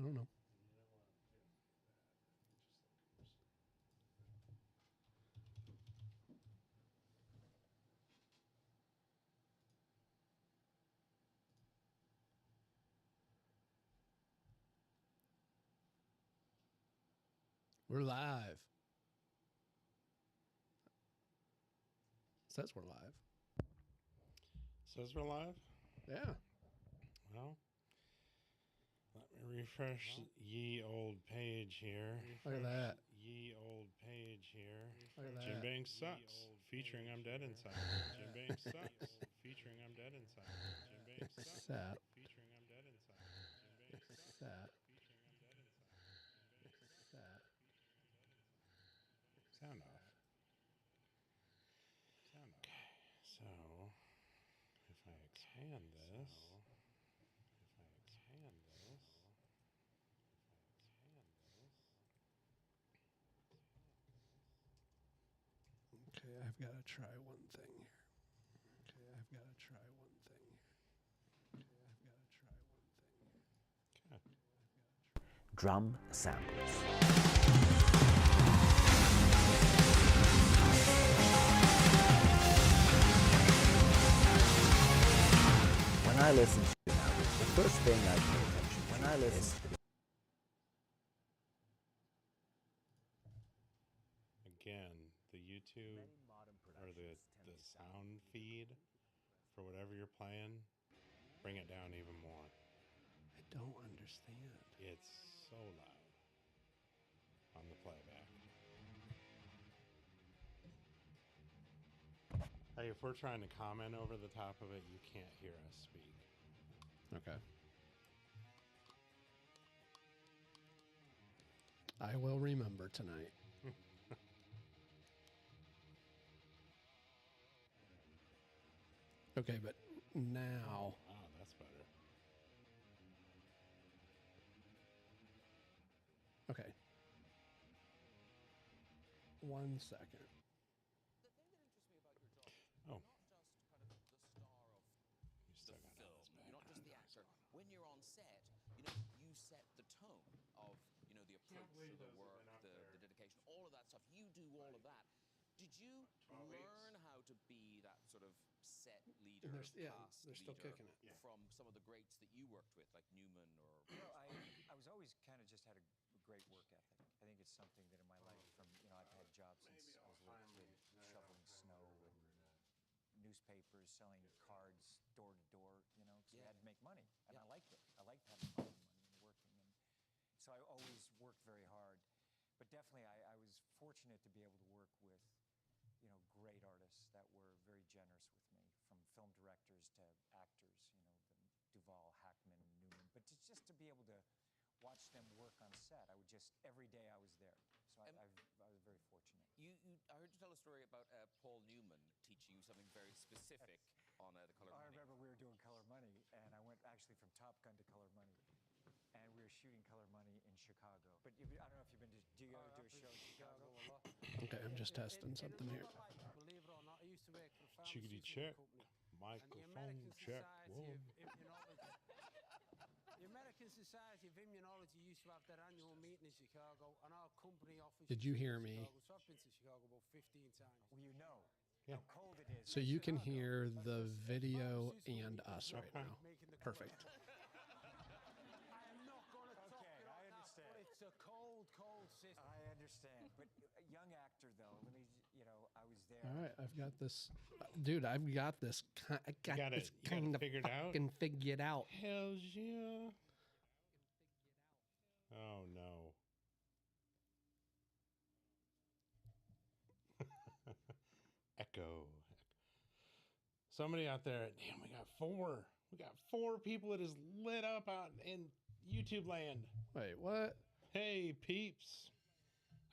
I don't know. We're live. Says we're live. Says we're live? Yeah. Well, let me refresh ye old page here. Look at that. Ye old page here. Look at that. Jim Banks Sucks, featuring I'm Dead Inside. Jim Banks Sucks, featuring I'm Dead Inside. Jim Banks Sucks, Sat. featuring I'm Dead Inside. Jim Banks Sucks, Sat. featuring I'm Dead Inside. Sat. Sound off. Sound off. Okay, so if I expand this, Okay, I've got to try one thing here. Okay. Drum samples. When I listen to it now, the first thing I pay attention when I listen to the Again, the YouTube or the sound feed for whatever you're playing, bring it down even more. I don't understand. It's so loud on the playback. Like if we're trying to comment over the top of it, you can't hear us speak. Okay. I will remember tonight. Okay, but now. Wow, that's better. Okay. 1 second. The thing that interests me about your job, Oh. you're not just kind of the star of You still the got film. all this You're not just the background actor. noise going on. When you're on set, you set the tone of, the approach to the work, the dedication, all of that stuff. You do all of that. Did you 12 weeks. learn how to be that sort of set leader, They're, yeah, cast they're still leader kicking it. Yeah. from some of the greats that you worked with, like Newman or? Well, I was always kind of just had a great work ethic. I think it's something that in my life, from I've had jobs since I was a little kid, shoveling snow and newspapers, selling cards door to door. Because you had to make money, and I liked it. I liked having money and working, and so I always worked very hard. But definitely, I was fortunate to be able to work with great artists that were very generous with me, from film directors to actors, the Duvall, Hackman, Newman. But just to be able to watch them work on set, every day I was there. So I was very fortunate. I heard you tell a story about Paul Newman teaching you something very specific on the Color Money. I remember we were doing Color Money, and I went actually from Top Gun to Color Money. And we were shooting Color Money in Chicago. But I don't know if you've been to, do you ever do a show in Chicago? Okay, I'm just testing something here. Believe it or not, I used to work for a Chickadee pharmaceutical check. company. Microphone check. Whoa. The American Society of Immunology used to have their annual meeting in Chicago, and our company office. Did you hear me? Chicago, so I've been to Chicago about 15 times. Well, Yeah. how cold it is. So you can hear the video and us right now. Perfect. I am not going to talk Okay, it I like understand. that, but it's a cold system. I understand. But a young actor, though, let me, I was there. All right, I've got this. Dude, I've got this. I got got this it. You got it kind of figured out? fucking figured out. Hell yeah. Oh no. Echo. Somebody out there, damn, we got four people that is lit up out in YouTube land. Wait, what? Hey, peeps.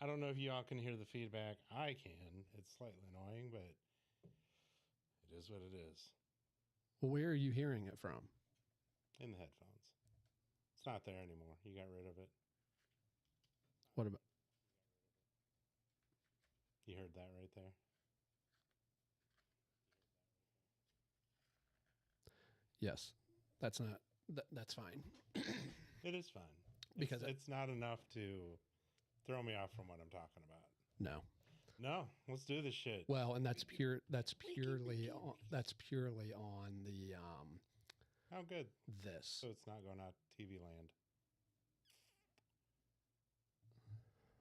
I don't know if y'all can hear the feedback. I can. It's slightly annoying, but it is what it is. Well, where are you hearing it from? In the headphones. It's not there anymore. You got rid of it. What about? You heard that right there? Yes, that's not. That's fine. It is fine. because it's not enough to throw me off from what I'm talking about. no. No, let's do this shit. Well, and that's purely on the How good. this. So it's not going out to TV land.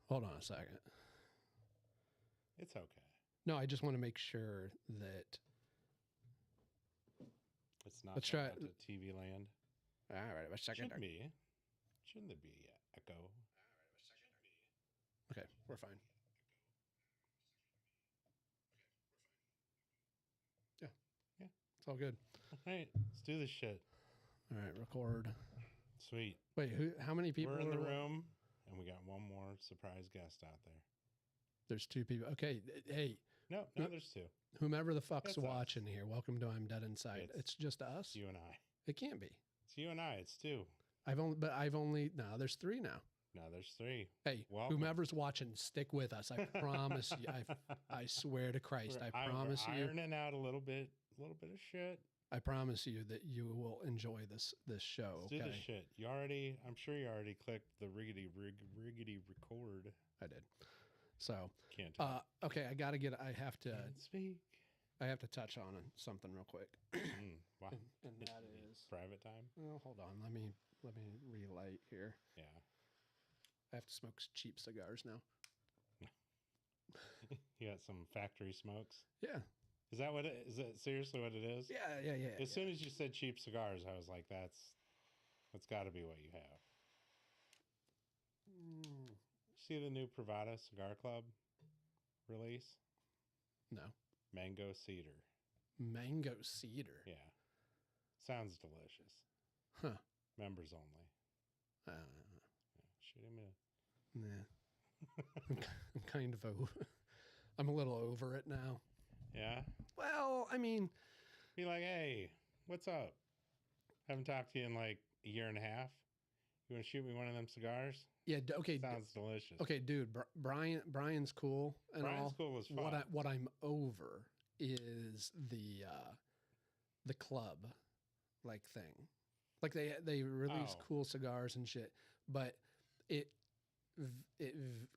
Hold on a second. It's okay. No, I just want to make sure that. It's not Let's going try out to TV land. All right, a second. Shouldn't be. Shouldn't there be echo? Okay, we're fine. Yeah, Yeah. it's all good. All right, let's do this shit. All right, record. Sweet. Wait, how many people We're in the are- room, and we got one more surprise guest out there. There's 2 people. Okay, hey, No, there's 2. whomever the fuck's That's us. watching here, welcome to I'm Dead Inside. It's just us. It's you and I. It can't be. It's you and I. It's 2. No, there's 3 now. No, there's 3. Hey, Welcome. whomever's watching, stick with us. I promise you. I swear to Christ, I promise we're you. ironing out a little bit of shit. I promise you that you will enjoy this show. Let's do this shit. I'm sure you already clicked the riggedy record. I did. So, Can't talk. okay, I have to Can't speak. touch on something real quick. Wow. And that is Private time? well, hold on. Let me relight here. Yeah. I have to smoke cheap cigars now. You got some factory smokes? Yeah. Is that seriously what it is? Yeah. As soon as you said cheap cigars, I was like, that's got to be what you have. See the new Pravada Cigar Club release? No. Mango Cedar. Mango cedar. Yeah. Sounds delicious. Huh. Members only. Shoot him in. Nah. I'm kind of I'm a little over it now. Yeah? Well, I mean, Be like, hey, what's up? Haven't talked to you in like a year and a half. You want to shoot me one of them cigars? yeah. Okay. Sounds delicious. Okay, dude. Brian's cool and Brian's all. cool as fuck. What I'm over is the club like thing. Like they release Oh. cool cigars and shit, but it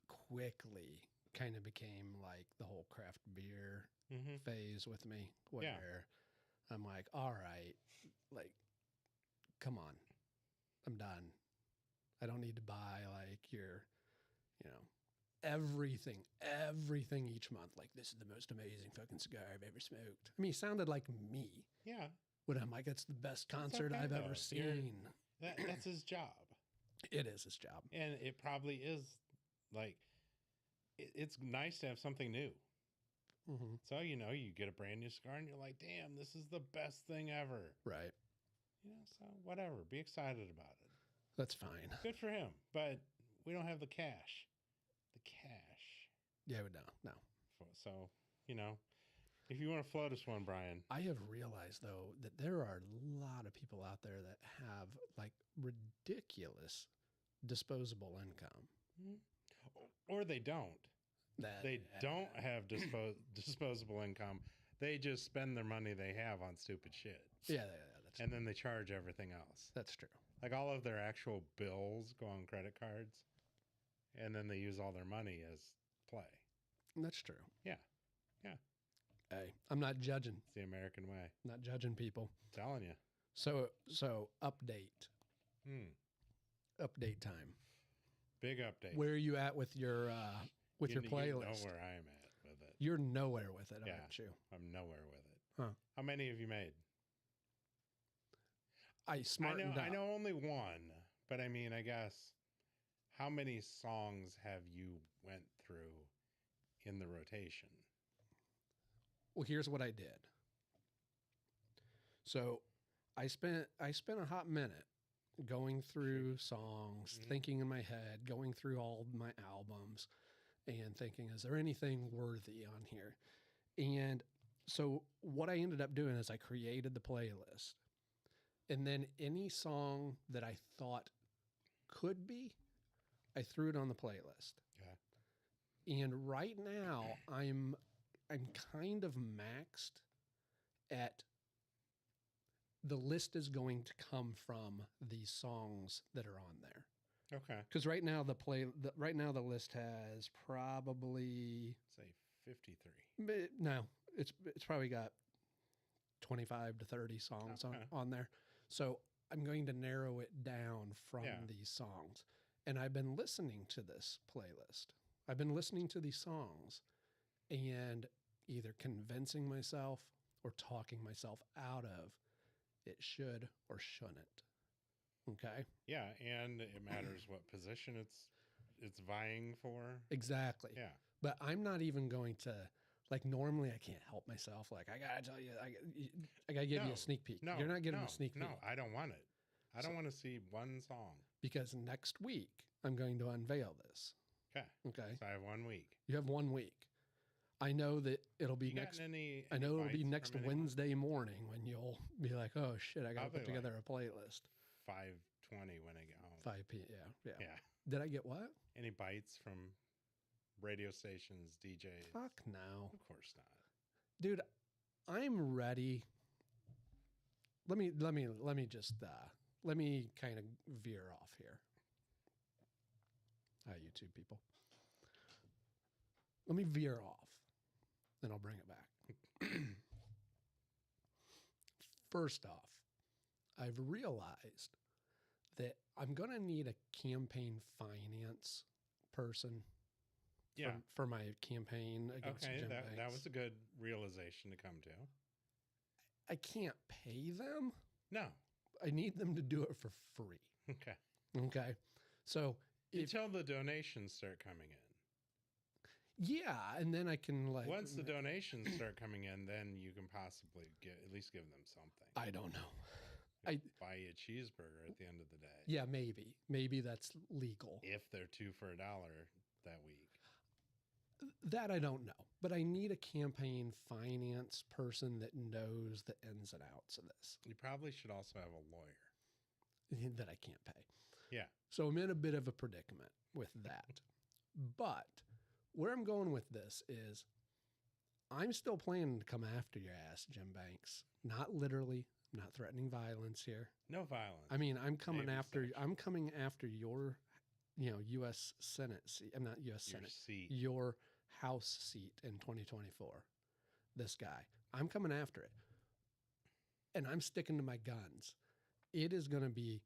quickly kind of became like the whole craft beer Mm-hmm. phase with me, where I'm like, all right, like, come on, I'm done. I don't need to buy like your, everything each month. Like, this is the most amazing fucking cigar I've ever smoked. I mean, he sounded like me. Yeah. When I'm like, it's the best concert okay, I've though. ever seen. That's his job. It is his job. And it probably is like, it's nice to have something new. Mm-hmm. So, you get a brand new cigar and you're like, damn, this is the best thing ever. Right. So whatever. Be excited about it. That's fine. Good for him. But we don't have the cash. Yeah, we don't. No. So, if you want to float us one, Brian. I have realized, though, that there are a lot of people out there that have like ridiculous disposable income. Or they don't. They don't have disposable income. They just spend their money they have on stupid shit. Yeah, and then they charge everything else. That's true. Like all of their actual bills go on credit cards, and then they use all their money as play. That's true. Yeah. Hey, I'm not judging. It's the American way. Not judging people. Telling you. So update. Update time. Big update. Where are you at with your your playlist? You know where I am at with it. You're nowhere with it, Yeah, aren't you? I'm nowhere with it. Huh. How many have you made? I know only one, but I mean, I guess, how many songs have you went through in the rotation? Well, here's what I did. So I spent a hot minute going through songs, thinking in my head, going through all my albums and thinking, is there anything worthy on here? And so what I ended up doing is I created the playlist. And then any song that I thought could be, I threw it on the playlist. Okay. And right now I'm kind of maxed at the list is going to come from these songs that are on there. Okay. Because right now right now the list has probably Say 53. no, it's probably got 25 to 30 songs Okay. on there. So I'm going to narrow it down from Yeah. these songs. And I've been listening to this playlist. I've been listening to these songs and either convincing myself or talking myself out of it should or shouldn't. Okay. Yeah, and it matters what position it's vying for. Exactly. Yeah. But I'm not even going to, like, normally I can't help myself. Like, I gotta tell you, I gotta give you No, a sneak peek. No, You're not getting no, a sneak peek. No, I don't want it. I don't So- want to see one song. Because next week I'm going to unveil this. Okay. Okay. So I have 1 week. You have 1 week. I know that it'll be You next. gotten any I know it'll be bites next from anyone? Wednesday morning when you'll be like, "Oh shit, I got to Probably put together a playlist." 5:20 when I get home. 5 p.m. Yeah. Yeah. Did I get what? Any bites from radio stations, DJs? Fuck no, Of course not. dude. I'm ready. Let me just let me kind of veer off here. Hi, YouTube people. Let me veer off, then I'll bring it back. First off, I've realized that I'm going to need a campaign finance person Yeah. for my campaign against Okay, Jim that Banks. was a good realization to come to. I can't pay them. No. I need them to do it for free. Okay. Okay. So if, Until the donations start coming in. yeah, and then I can like Once the donations start coming in, then you can possibly at least give them something. I don't know. Buy you a cheeseburger at the end of the day. Yeah, maybe that's legal. If they're $2 for $1 that week. That I don't know, but I need a campaign finance person that knows the ins and outs of this You probably should also have a lawyer. that I can't pay. Yeah. So I'm in a bit of a predicament with that. But where I'm going with this is I'm still planning to come after your ass, Jim Banks. Not literally, I'm not threatening violence here. No violence. I mean, I'm coming Maybe after sexual. I'm coming after your, US Senate seat. I'm not US Your Senate. seat. Your House seat in 2024. This guy. I'm coming after it. And I'm sticking to my guns. It is going to be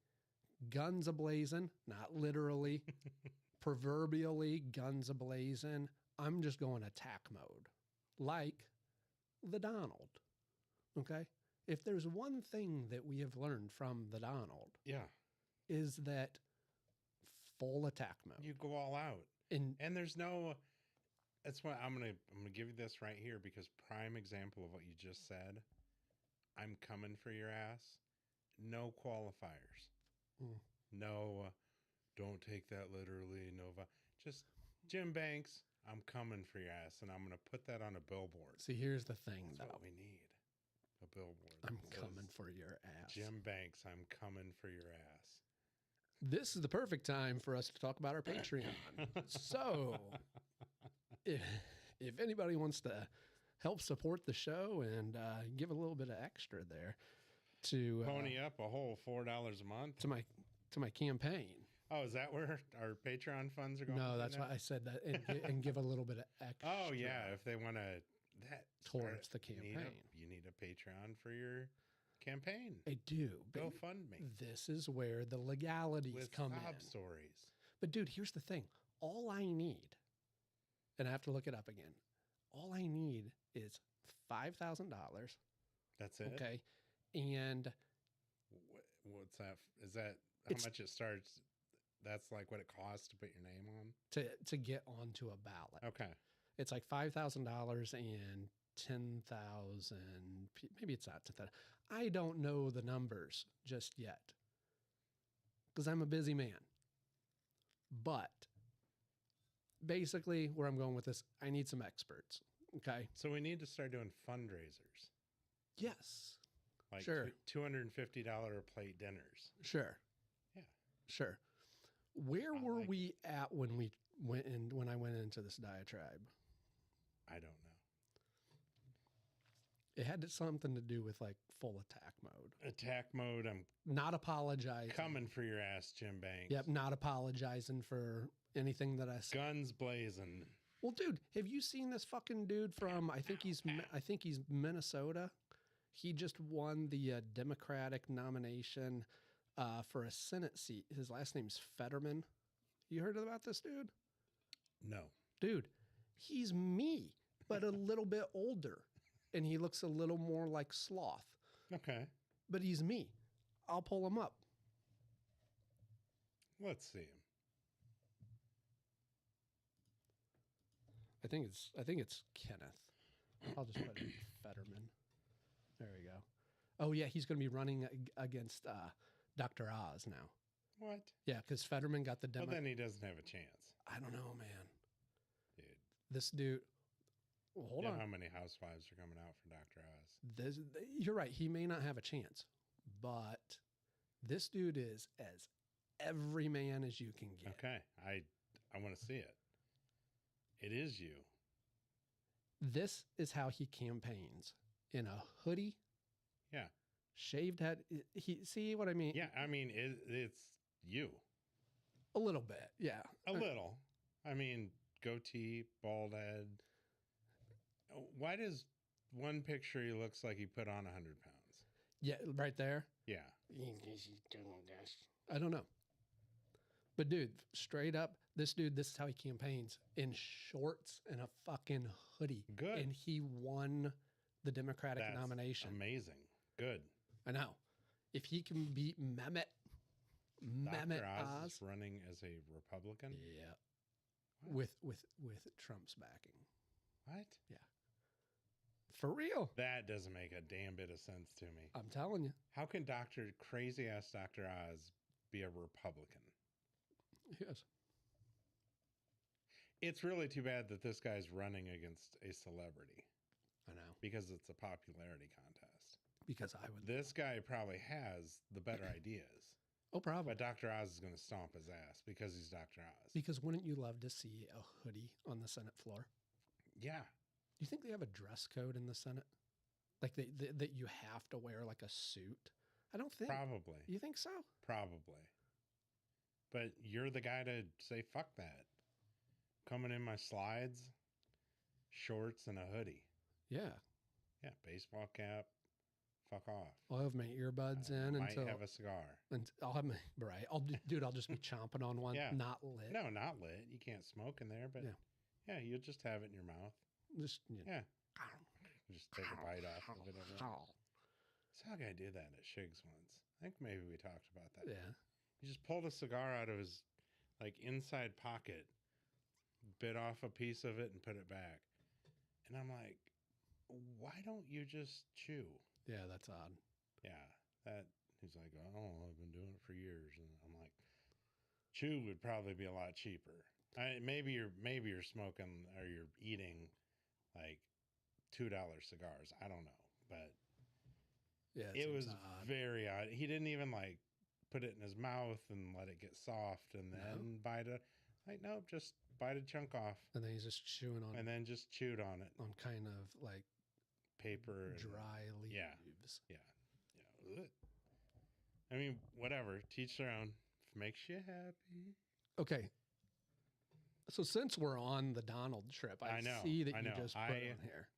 guns a-blazing, not literally, proverbially guns a-blazing. I'm just going attack mode, like the Donald. Okay? If there's one thing that we have learned from the Donald, Yeah. is that full attack mode. You go all out. And there's no that's why I'm gonna give you this right here because prime example of what you just said. I'm coming for your ass. No qualifiers. Mm. No, don't take that literally. No, just Jim Banks. I'm coming for your ass, and I'm gonna put that on a billboard. see, here's the thing, That's though. what we need. A billboard. I'm that coming says, for your ass. Jim Banks. I'm coming for your ass. This is the perfect time for us to talk about our Patreon. So, if anybody wants to help support the show and give a little bit of extra there to Pony up a whole $4 a month. to my campaign. Oh, is that where our Patreon funds are going? No, to that's now? why I said that, and give a little bit of extra. Oh yeah, if they want to Towards the campaign. you need a Patreon for your campaign. I do. But GoFundMe this is where the legalities with come sob in. stories. But dude, here's the thing. All I need, and I have to look it up again. All I need is $5,000. That's it. Okay. And What's that? Is that how It's- much it starts? That's like what it costs to put your name on. to get onto a ballot. Okay. It's like $5,000 and 10,000. Maybe it's not 10,000. I don't know the numbers just yet because I'm a busy man. But basically, where I'm going with this, I need some experts. Okay. So we need to start doing fundraisers, Yes. like Sure. $250 a plate dinners. Sure. Yeah. Sure. Where I were like we at when I went into this diatribe? I don't know. It had something to do with like full attack mode. Attack mode. I'm Not apologizing. coming for your ass, Jim Banks. Yep, not apologizing for anything that I said. Guns blazing. Well, dude, have you seen this fucking dude from? I think he's Minnesota. He just won the Democratic nomination for a Senate seat. His last name's Fetterman. You heard about this dude? No. Dude, he's me, but a little bit older, and he looks a little more like Sloth. Okay. But he's me. I'll pull him up. Let's see him. I think it's Kenneth. I'll just put in Fetterman. There we go. Oh yeah, he's going to be running against Dr. Oz now. What? Yeah, because Fetterman got the demo. Well, then he doesn't have a chance. I don't know, man. Dude. This dude. Well, hold You on. know how many housewives are coming out for Dr. Oz? You're right. He may not have a chance, but this dude is as every man as you can get. Okay. I want to see it. It is you. This is how he campaigns in a hoodie. Yeah. Shaved head. He see what I mean? Yeah. I mean, it's you. A little bit. Yeah. A little. I mean, goatee, bald head. Why does one picture he looks like he put on 100 pounds? Yeah, right there. Yeah. I don't know. But dude, straight up, this is how he campaigns, in shorts and a fucking hoodie. Good. And he won the Democratic That's nomination. amazing. Good. I know. If he can beat Mehmet Dr. Oz Oz. is running as a Republican? Yeah. What? With Trump's backing. What? Yeah. For real. That doesn't make a damn bit of sense to me. I'm telling you. How can crazy ass Dr. Oz be a Republican? Yes. It's really too bad that this guy's running against a celebrity I know. because it's a popularity contest. Because I would. This guy probably has the better ideas, Oh, probably. but Dr. Oz is going to stomp his ass because he's Dr. Oz. Because wouldn't you love to see a hoodie on the Senate floor? Yeah. Do you think they have a dress code in the Senate? Like that you have to wear like a suit? I don't think. Probably. You think so? Probably. But you're the guy to say, fuck that. Coming in my slides, shorts, and a hoodie. Yeah. Yeah, baseball cap. Fuck off. I'll have my earbuds I in might until have a cigar. and I'll have my right. I'll just be chomping on one, Yeah. not lit. No, not lit. You can't smoke in there, but yeah, you'll just have it in your mouth. Just Yeah. Just take a bite off of it. Saw a guy do that at Shig's once. I think maybe we talked about that. Yeah. He just pulled a cigar out of his like inside pocket, bit off a piece of it and put it back. And I'm like, why don't you just chew? Yeah, that's odd. Yeah. That he's like, oh, I've been doing it for years. And I'm like, chew would probably be a lot cheaper. Maybe you're smoking or you're eating like $2 cigars. I don't know. But Yeah, it was seems odd. very odd. He didn't even like put it in his mouth and let it get soft and then bite it. Like, nope, just bite a chunk off And then he's just chewing on and then just chewed on it. on kind of like Paper. And, dry leaves. yeah. Yeah. Ugh. I mean, whatever. Teach their own. If it makes you happy. Okay. So since we're on the Donald trip, I know, see that I you know. just put on here.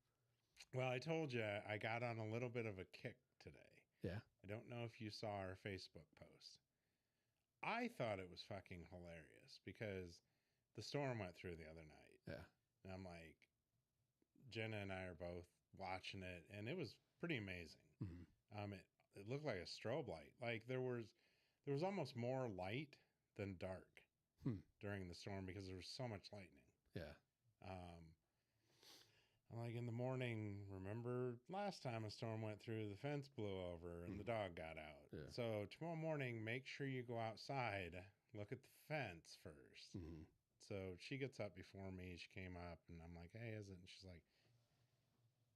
Well, I told you I got on a little bit of a kick today. Yeah. I don't know if you saw our Facebook post. I thought it was fucking hilarious because the storm went through the other night. Yeah. And I'm like, Jenna and I are both watching it, and it was pretty amazing. Mhm. It looked like a strobe light. Like there was almost more light than dark during the storm because there was so much lightning. Yeah. I'm like in the morning, remember last time a storm went through, the fence blew over and the dog got out. Yeah. So tomorrow morning, make sure you go outside, look at the fence first. Mhm. So she gets up before me. She came up and I'm like, hey, is it? And she's like,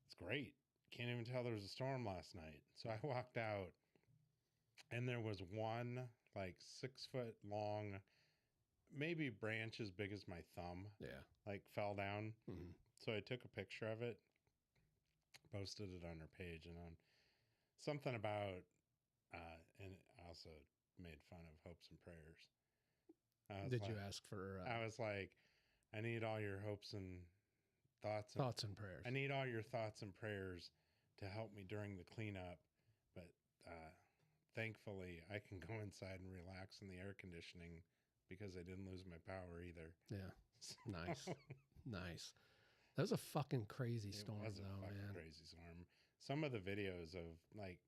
it's great. Can't even tell there was a storm last night. So I walked out and there was one like 6 foot long, maybe branch as big as my thumb, Yeah. like fell down. Mhm. So I took a picture of it, posted it on her page, and on something about, and I also made fun of hopes and prayers. Did you ask for I was like, I need all your hopes and thoughts. thoughts and prayers? I need all your thoughts and prayers to help me during the cleanup. But thankfully, I can go inside and relax in the air conditioning because I didn't lose my power either. Yeah. Nice. Nice. That was a fucking crazy storm, It was a though, fucking man. crazy storm. Some of the videos of like,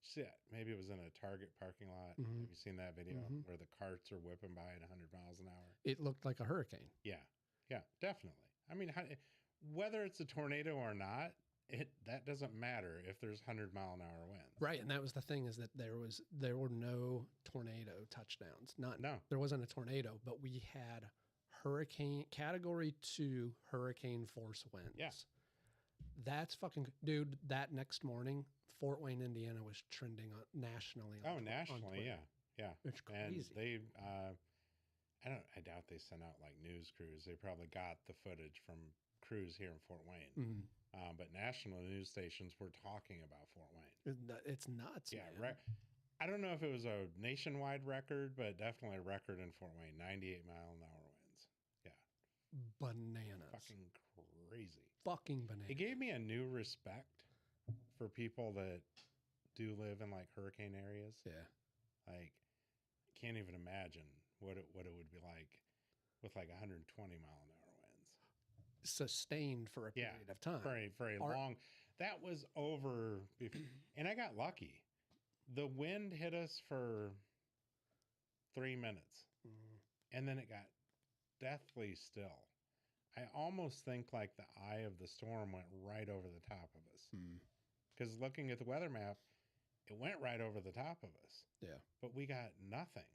shit, maybe it was in a Target parking lot. Mhm. Have you seen that video Mhm. where the carts are whipping by at 100 miles an hour? It looked like a hurricane. Yeah, yeah, definitely. I mean, whether it's a tornado or not, that doesn't matter if there's 100-mile-an-hour winds. Right, and that was the thing, is that there were no tornado touchdowns. No. There wasn't a tornado, but we had category 2 hurricane force winds. Yeah. That's fucking, dude. That next morning, Fort Wayne, Indiana was trending nationally. Oh, on nationally, Twitter. yeah. It's And crazy. they, I doubt they sent out like news crews. They probably got the footage from crews here in Fort Wayne. Mhm. But national news stations were talking about Fort Wayne. It's nuts. Yeah, man. I don't know if it was a nationwide record, but definitely a record in Fort Wayne. 98-mile-an-hour winds. Yeah, Bananas. Fucking crazy. Bananas. It gave me a new respect for people that do live in like hurricane areas. Yeah. Like, can't even imagine what it would be like with like 120-mile-an-hour winds. Sustained for a Yeah, period of time. Very long. That was over, and I got lucky. The wind hit us for 3 minutes, Mhm. and then it got deathly still. I almost think like the eye of the storm went right over the top of us. Hmm. Because looking at the weather map, it went right over the top of us. Yeah. But we got nothing.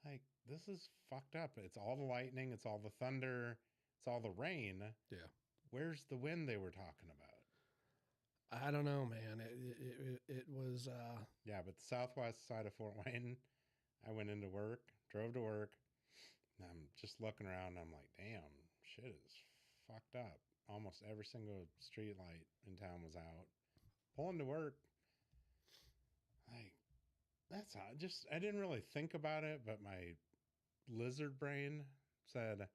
Like, this is fucked up. It's all the lightning, it's all the thunder, it's all the rain. Yeah. Where's the wind they were talking about? I don't know, man. It was. Yeah, but the southwest side of Fort Wayne, I went into work, drove to work, and I'm just looking around, and I'm like, damn, shit is fucked up. Almost every single street light in town was out. Pulling to work, like, that's odd. Just, I didn't really think about it, but my lizard brain said,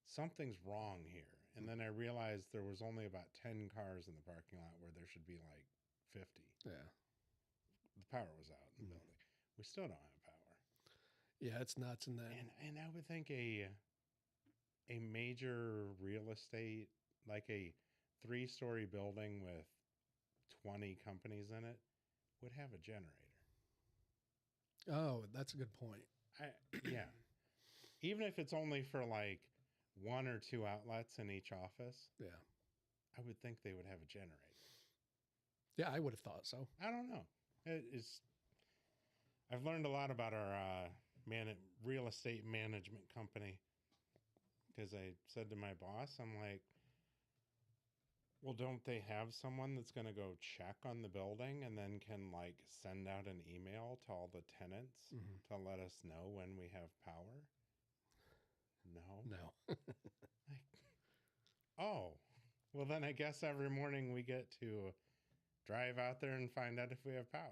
something's wrong here. And then I realized there was only about 10 cars in the parking lot where there should be like 50. Yeah. The power was out in the building. We still don't have power. Yeah, it's nuts in that. And I would think a major real estate, like a 3-story building with 20 companies in it, would have a generator. Oh, that's a good point. Yeah. Even if it's only for like 1 or 2 outlets in each office, Yeah. I would think they would have a generator. Yeah, I would have thought so. I don't know. I've learned a lot about our real estate management company, because I said to my boss, I'm like, well, don't they have someone that's going to go check on the building and then can like send out an email to all the tenants to let us know when we have power? No. No. Like, oh, well, then I guess every morning we get to drive out there and find out if we have power.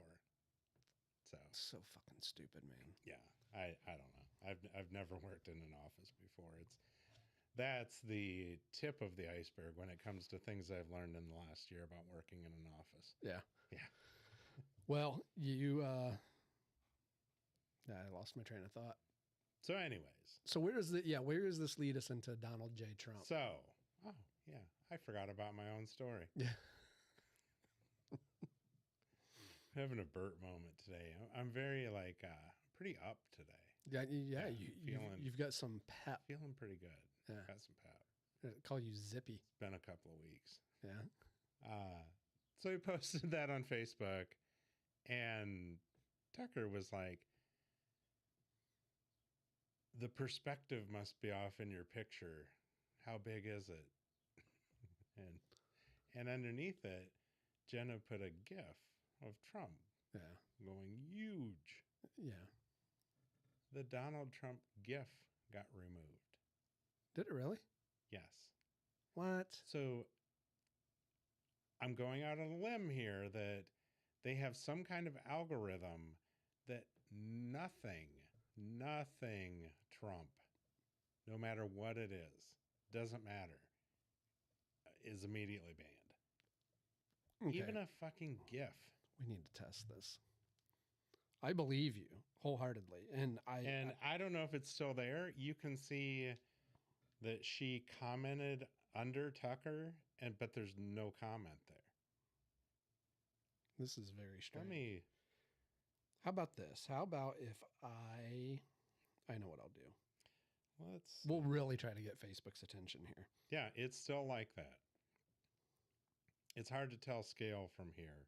So fucking stupid, man. Yeah, I don't know. I've never worked in an office before. That's the tip of the iceberg when it comes to things I've learned in the last year about working in an office. Yeah. Yeah. Well, I lost my train of thought. So anyways. So where does this lead us into Donald J. Trump? I forgot about my own story. Yeah. I'm having a Bert moment today. I'm very pretty up today. Yeah. Yeah, You've got some pep. Feeling pretty good. Yeah. Got some pep. I call you Zippy. It's been a couple of weeks. Yeah. So he posted that on Facebook, and Tucker was like, the perspective must be off in your picture. How big is it? and underneath it, Jenna put a GIF of Trump. Yeah. Going huge. Yeah. The Donald Trump GIF got removed. Did it really? Yes. What? So I'm going out on a limb here that they have some kind of algorithm that nothing Trump, no matter what it is, doesn't matter, is immediately banned. Okay. Even a fucking GIF. We need to test this. I believe you wholeheartedly. And I don't know if it's still there. You can see that she commented under Tucker, but there's no comment there. This is very strange. Let me. How about this? How about if I know what I'll do. We'll really try to get Facebook's attention here. Yeah, it's still like that. It's hard to tell scale from here.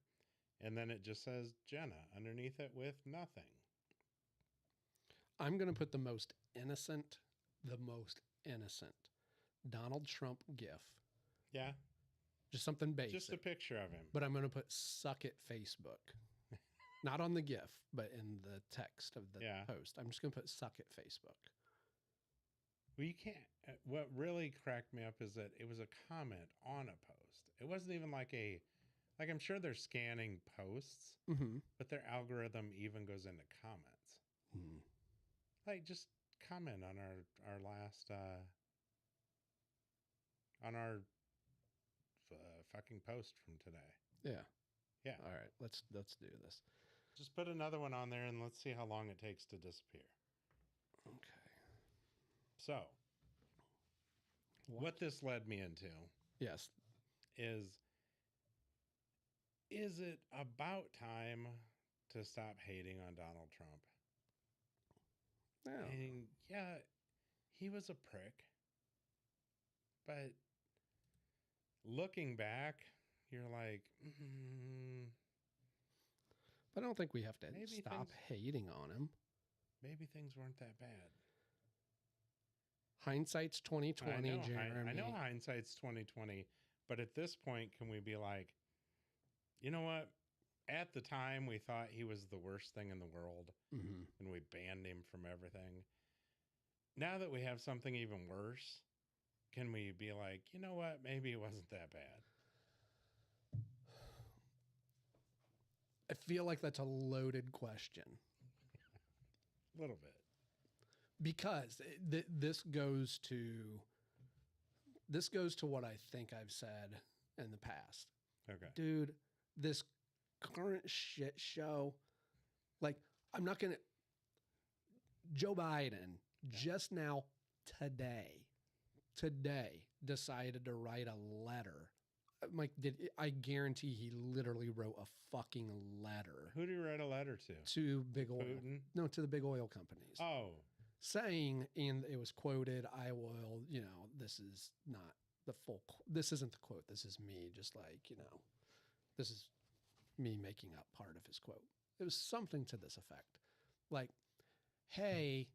And then it just says Jenna underneath it with nothing. I'm going to put the most innocent Donald Trump gif. Yeah. Just something basic. Just a picture of him. But I'm going to put suck it Facebook. Not on the gif, but in the text of the post. I'm just going to put suck it Facebook. Well, you can't. What really cracked me up is that it was a comment on a post. It wasn't even like I'm sure they're scanning posts, but their algorithm even goes into comments. Mm. Like, just comment on our last, on our fucking post from today. Yeah. Yeah. All right. Let's do this. Just put another one on there and let's see how long it takes to disappear. Okay. So, what this led me into, yes, is it about time to stop hating on Donald Trump? Yeah. And yeah, he was a prick. But looking back, you're like, But I don't think we have to stop hating on him. Maybe things weren't that bad. Hindsight's 2020, Jeremy. I know hindsight's 2020, but at this point, can we be like, you know what? At the time, we thought he was the worst thing in the world, and we banned him from everything. Now that we have something even worse, can we be like, you know what? Maybe it wasn't that bad. I feel like that's a loaded question. A little bit. Because this goes to what I think I've said in the past. Okay. Dude, this current shit show, like, I'm not going to... Joe Biden just now today decided to write a letter. Like, I guarantee he literally wrote a fucking letter. Who did he write a letter to? To big oil. Putin? No, to the big oil companies. Oh. Saying, and it was quoted, I will, this is not the full, this isn't the quote. This is me just like, this is me making up part of his quote. It was something to this effect. Like, hey,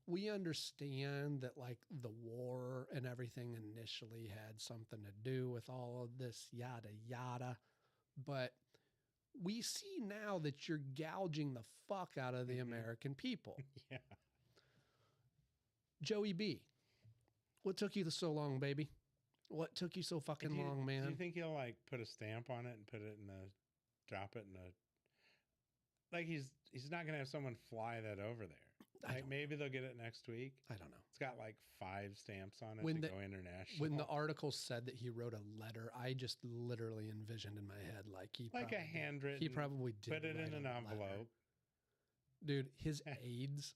we understand that like the war and everything initially had something to do with all of this, yada, yada. But we see now that you're gouging the fuck out of the American people. Yeah. Joey B, what took you so long, baby? What took you so fucking long, man? Do you think he'll like put a stamp on it and put it drop it in like he's not gonna have someone fly that over there? Like maybe they'll get it next week. I don't know. It's got like 5 stamps on it to go international. When the article said that he wrote a letter, I just literally envisioned in my head like a handwritten. He probably did put it in an envelope. Dude, his aides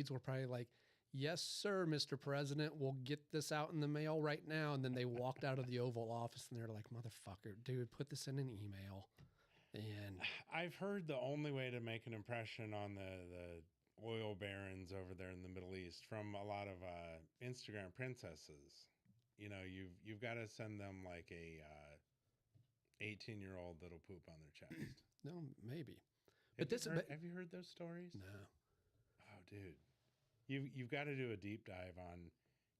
were probably like, "Yes, sir, Mr. President, we'll get this out in the mail right now." And then they walked out of the Oval Office and they're like, "Motherfucker, dude, put this in an email." And I've heard the only way to make an impression on the oil barons over there in the Middle East from a lot of Instagram princesses, you've got to send them like a 18-year-old that'll poop on their chest. No, maybe. Have you heard those stories? No. Oh, dude. You've got to do a deep dive on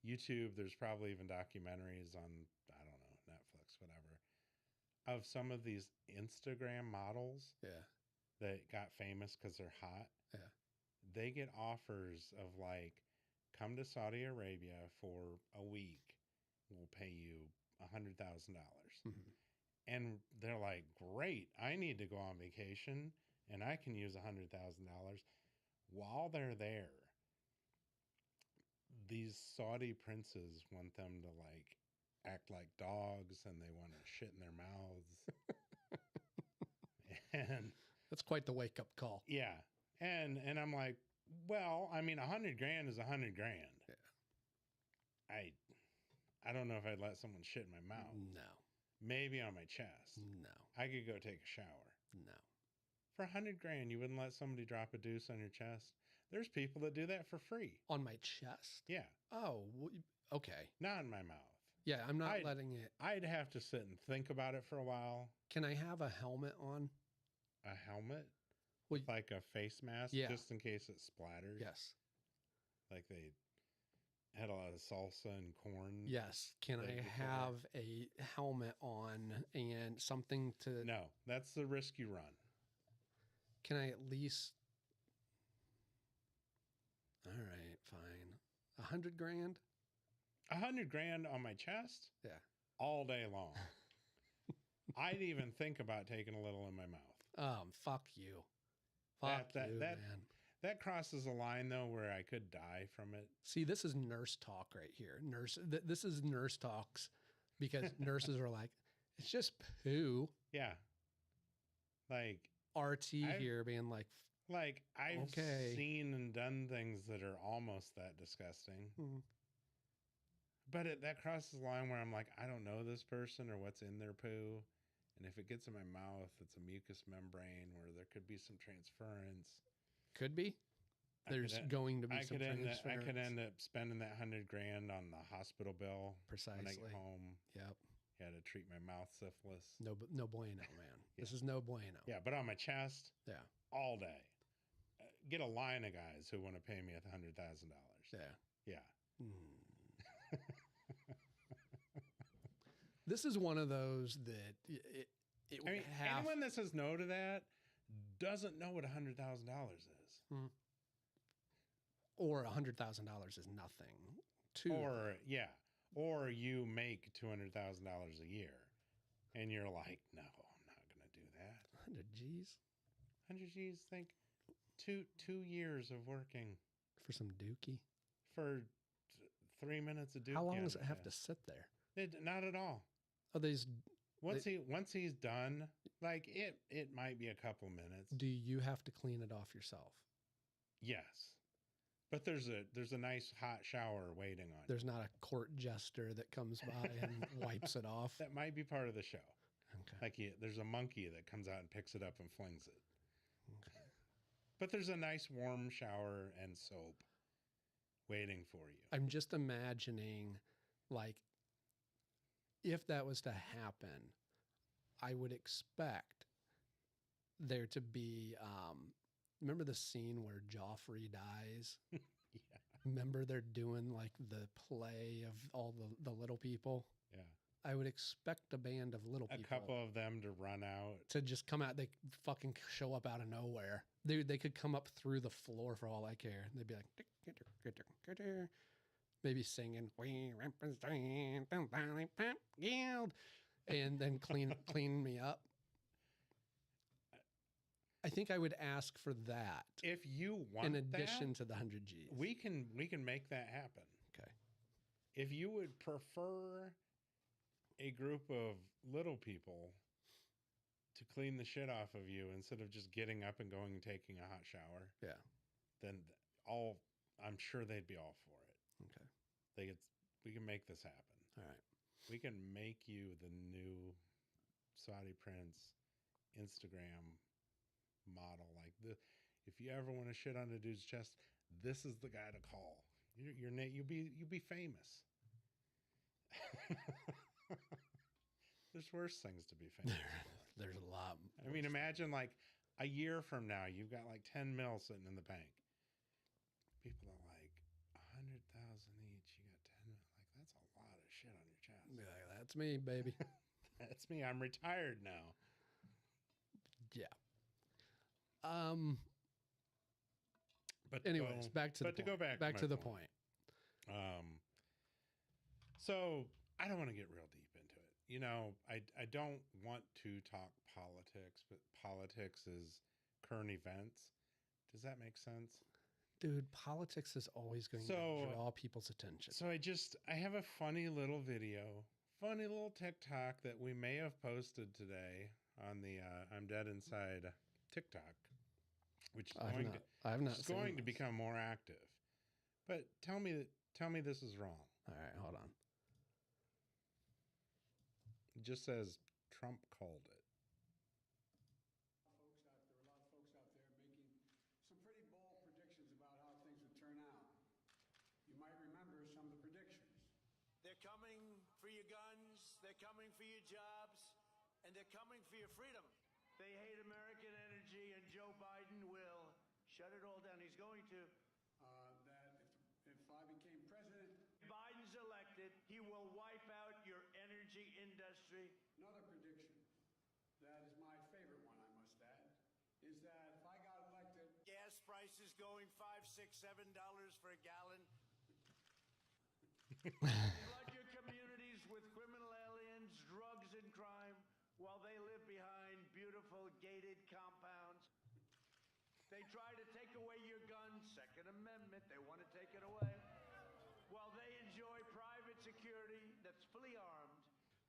YouTube. There's probably even documentaries on, I don't know, Netflix, whatever, of some of these Instagram models that got famous because they're hot. Yeah. They get offers of like, come to Saudi Arabia for a week. We'll pay you $100,000. And they're like, great, I need to go on vacation and I can use $100,000. While they're there, these Saudi princes want them to like act like dogs and they want to shit in their mouths. And That's quite the wake up call. yeah. And I'm like, well, I mean, $100,000 is $100,000. Yeah. I don't know if I'd let someone shit in my mouth. No. Maybe on my chest. No. I could go take a shower. No. For $100,000, you wouldn't let somebody drop a deuce on your chest. There's people that do that for free. On my chest? Yeah. Oh, okay. Not in my mouth. Yeah, I'm not letting it. I'd have to sit and think about it for a while. Can I have a helmet on? A helmet? Well, With like a face mask? Yeah. Just in case it splatters? Yes. Like they had a lot of salsa and corn? Yes. Can I have a helmet on and something to... No, that's the risk you run. Can I at least... All right, fine. $100,000? $100,000 on my chest? Yeah. All day long. I'd even think about taking a little in my mouth. Fuck you. Fuck you, man. That crosses a line, though, where I could die from it. See, this is nurse talk right here. This is nurse talks because nurses are like, it's just poo. Yeah. Like... RT here being like... Like, I've seen and done things that are almost that disgusting. Mm. But that crosses the line where I'm like, I don't know this person or what's in their poo. And if it gets in my mouth, it's a mucous membrane where there could be some transference. Could be. There's going to be some transference. I could end up spending that $100,000 on the hospital bill. Precisely. When I get home. Yep. Had to treat my mouth syphilis. No bueno, man. Yeah. This is no bueno. Yeah, but on my chest, yeah, all day. Get a line of guys who want to pay me $100,000. Yeah. Yeah. This is one of those that it I mean, anyone that says no to that doesn't know what $100,000 is. Mm. Or $100,000 is nothing. Or you make $200,000 a year, and you're like, no, I'm not going to do that. 100 G's. 100 G's. Think 2 years of working for some dookie for 3 minutes of dookie. How long does it have to sit there? Not at all. Are these once he's done, like it might be a couple minutes. Do you have to clean it off yourself? Yes. But there's a nice hot shower waiting on you. There's not a court jester that comes by and wipes it off. That might be part of the show. Okay. Like there's a monkey that comes out and picks it up and flings it. Okay. But there's a nice warm shower and soap waiting for you. I'm just imagining, like, if that was to happen, I would expect there to be, remember the scene where Joffrey dies? Yeah. Remember they're doing like the play of all the little people? Yeah. I would expect a band of little people. A couple of them to run out. To just come out. They fucking show up out of nowhere. Dude, they could come up through the floor for all I care. They'd be like, maybe singing, "We represent the Lollipop Guild," and then clean me up. I think I would ask for that. If you want in addition to the 100 G's. We can make that happen. Okay. If you would prefer a group of little people to clean the shit off of you instead of just getting up and going and taking a hot shower. Yeah. Then I'm sure they'd be all for it. Okay. We can make this happen. All right. We can make you the new Saudi Prince Instagram model. Like if you ever want to shit on a dude's chest, this is the guy to call. You'll be famous. There's worse things to be famous for. There's a lot. I mean, imagine like a year from now, you've got like 10 mil sitting in the bank. People are like 100,000 each. You got 10 mil. Like that's a lot of shit on your chest. Yeah, that's me, baby. That's me. I'm retired now. Yeah. But anyways, back to the point. So I don't want to get real deep into it. you know, I don't want to talk politics, but politics is current events. Does that make sense? Dude, politics is always going to draw people's attention. So I have a funny little video, funny little TikTok that we may have posted today on the I'm Dead Inside TikTok, which is going to become more active. But tell me this is wrong. All right, hold on. It just says Trump called it. There were a lot of folks out there making some pretty bold predictions about how things would turn out. You might remember some of the predictions. They're coming for your guns, they're coming for your jobs, and they're coming for your freedom. They hate American energy, and Joe Biden will shut it all down. He's going to. That if I became president, Biden's elected, he will wipe out your energy industry. another prediction that is my favorite one, I must add, is that if I got elected, Gas prices going $5, $6, $7 for a gallon. Flood your communities with criminal aliens, drugs, and crime while they live behind beautiful gated compounds. They try to take away your guns, Second Amendment, they want to take it away, while they enjoy private security that's fully armed.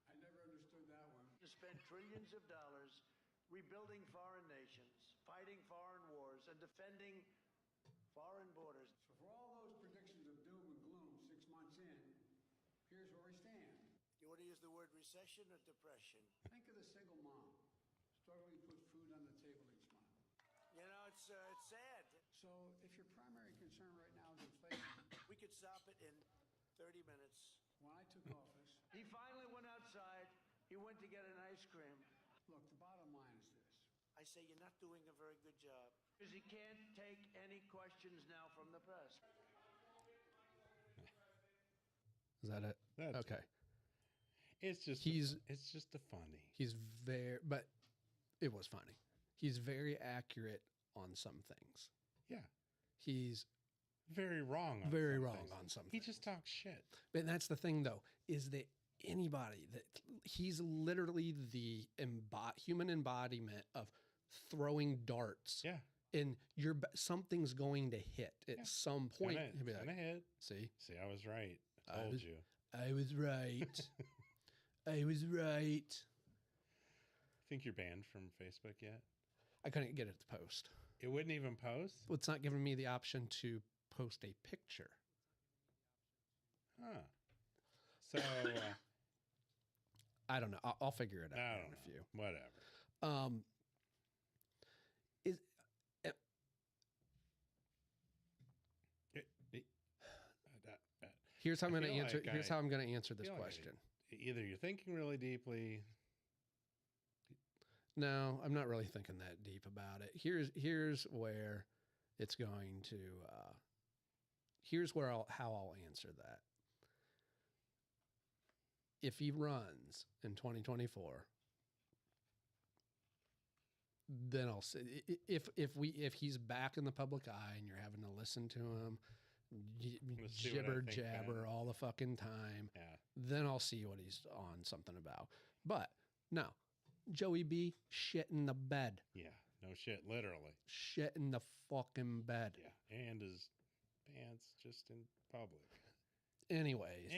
I never understood that one. To spend trillions of dollars rebuilding foreign nations, fighting foreign wars, and defending foreign borders. So for all those predictions of doom and gloom 6 months in, here's where we stand. You want to use the word recession or depression? Think of the single mom struggling to put food on the table each month. You know, it's sad. So if your primary concern right now is inflation, We could stop it in 30 minutes. when I took office, He finally went outside. He went to get an ice cream. look, the bottom line is this. I say you're not doing a very good job. Because he can't take any questions now from the press. Is that it? That's okay. It's just a funny. But it was funny. He's very accurate on some things. Yeah. He's Very wrong. On very some wrong things. on some He things. just talks shit. And that's the thing, though, is that anybody that he's literally the human embodiment of throwing darts. Yeah. And something's going to hit at some point. He'll be Gonna hit. See, I was right. I told you. I was right. I was right. Think you're banned from Facebook yet? I couldn't get it to post. It wouldn't even post? Well, it's not giving me the option to post a picture. Huh. So, I don't know. I'll figure it out I in don't a know. few. Whatever. Is here's how I'm I going to feel answer. like Here's how I'm going to answer this feel like question. Either you're thinking really deeply. No, I'm not really thinking that deep about it. Here's where it's going to. Here's where how I'll answer that. If he runs in 2024, then I'll say if he's back in the public eye and you're having to listen to him Let's see what I jibber think jabber then. all the fucking time, Yeah. then I'll see what he's on something about. But no, Joey B shit in the bed. Yeah. No shit. Literally. Shit in the fucking bed. Yeah. And his pants just in public. Anyways.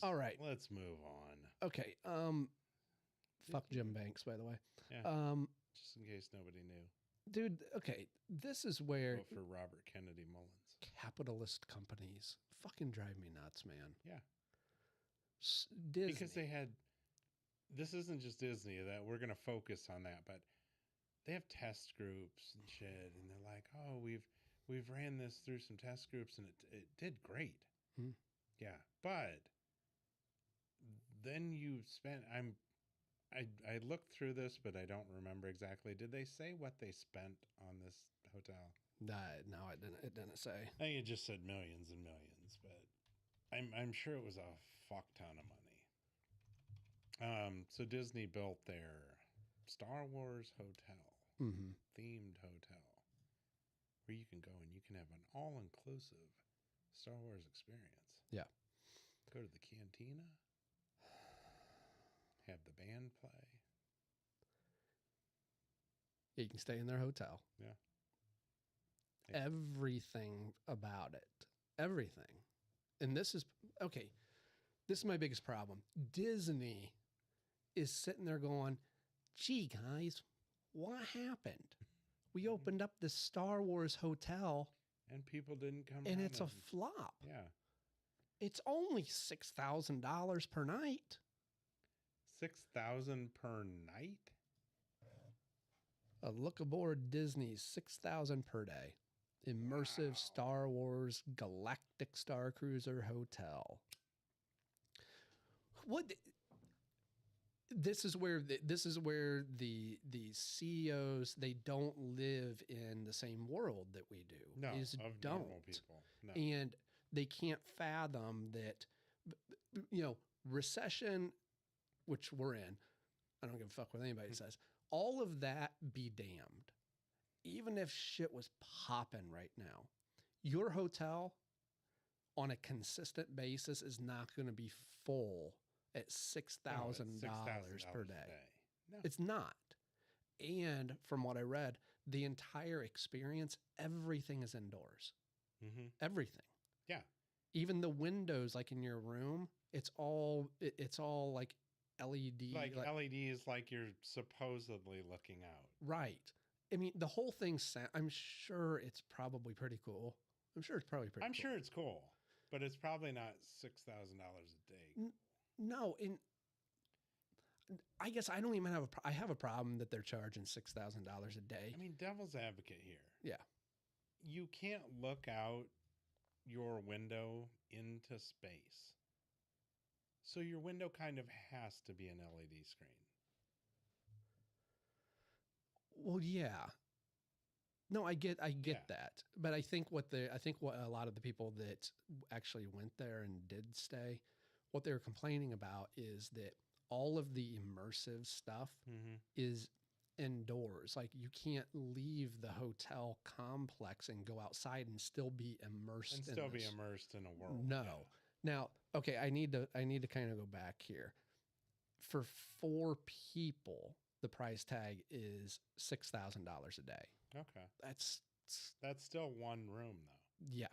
All right. Let's move on. Okay. Fuck Jim Banks, by the way. Yeah. Just in case nobody knew. Dude, okay. This is where Vote for Robert Kennedy Mullins. capitalist companies fucking drive me nuts, man. Yeah. Disney. Because they had, this isn't just Disney, that we're going to focus on that, but they have test groups and shit. And they're like, oh, we've ran this through some test groups and it did great. Hmm. Yeah. But then you spent, I looked through this, but I don't remember exactly. Did they say what they spent on this hotel? No, it didn't. It didn't say. I think it just said millions and millions, but I'm sure it was a fuck ton of money. So Disney built their Star Wars hotel, themed hotel, where you can go and you can have an all-inclusive Star Wars experience. Yeah. Go to the cantina. and play. You can stay in their hotel. Yeah. Everything about it. Everything. And this is, okay, this is my biggest problem. Disney is sitting there going, gee, guys, what happened? We opened up the Star Wars hotel And people didn't come and running. it's a flop. Yeah. It's only $6,000 per night. 6,000 per night? A look aboard Disney's $6,000 per day. Immersive Wow. Star Wars Galactic Star Cruiser Hotel. What? This is where the CEOs, they don't live in the same world that we do. No, They just of don't. normal people. No. And they can't fathom that, recession, which we're in. I don't give a fuck what anybody says. All of that be damned. Even if shit was popping right now, your hotel on a consistent basis is not going to be full at $6,000 per day. No. It's not. And from what I read, the entire experience, everything is indoors. Mm-hmm. Everything. Yeah. Even the windows, like in your room, it's all like LED. Like LEDs, like you're supposedly looking out. Right. I mean, the whole thing, I'm sure it's probably pretty cool. I'm sure it's probably pretty I'm cool. sure it's cool, but it's probably not $6,000 a day. No, I guess I don't even have I have a problem that they're charging $6,000 a day. I mean, devil's advocate here. Yeah. You can't look out your window into space. So your window kind of has to be an LED screen. Well, yeah. No, I get Yeah. that. But I think what a lot of the people that actually went there and did stay, what they were complaining about is that all of the immersive stuff Mm-hmm. is indoors. Like you can't leave the hotel complex and go outside and still be immersed And in still be this. immersed in a world. No. Yeah. Now, okay, I need to kind of go back here. For 4 people, the price tag is $6,000 a day. Okay. That's still one room though. yeah.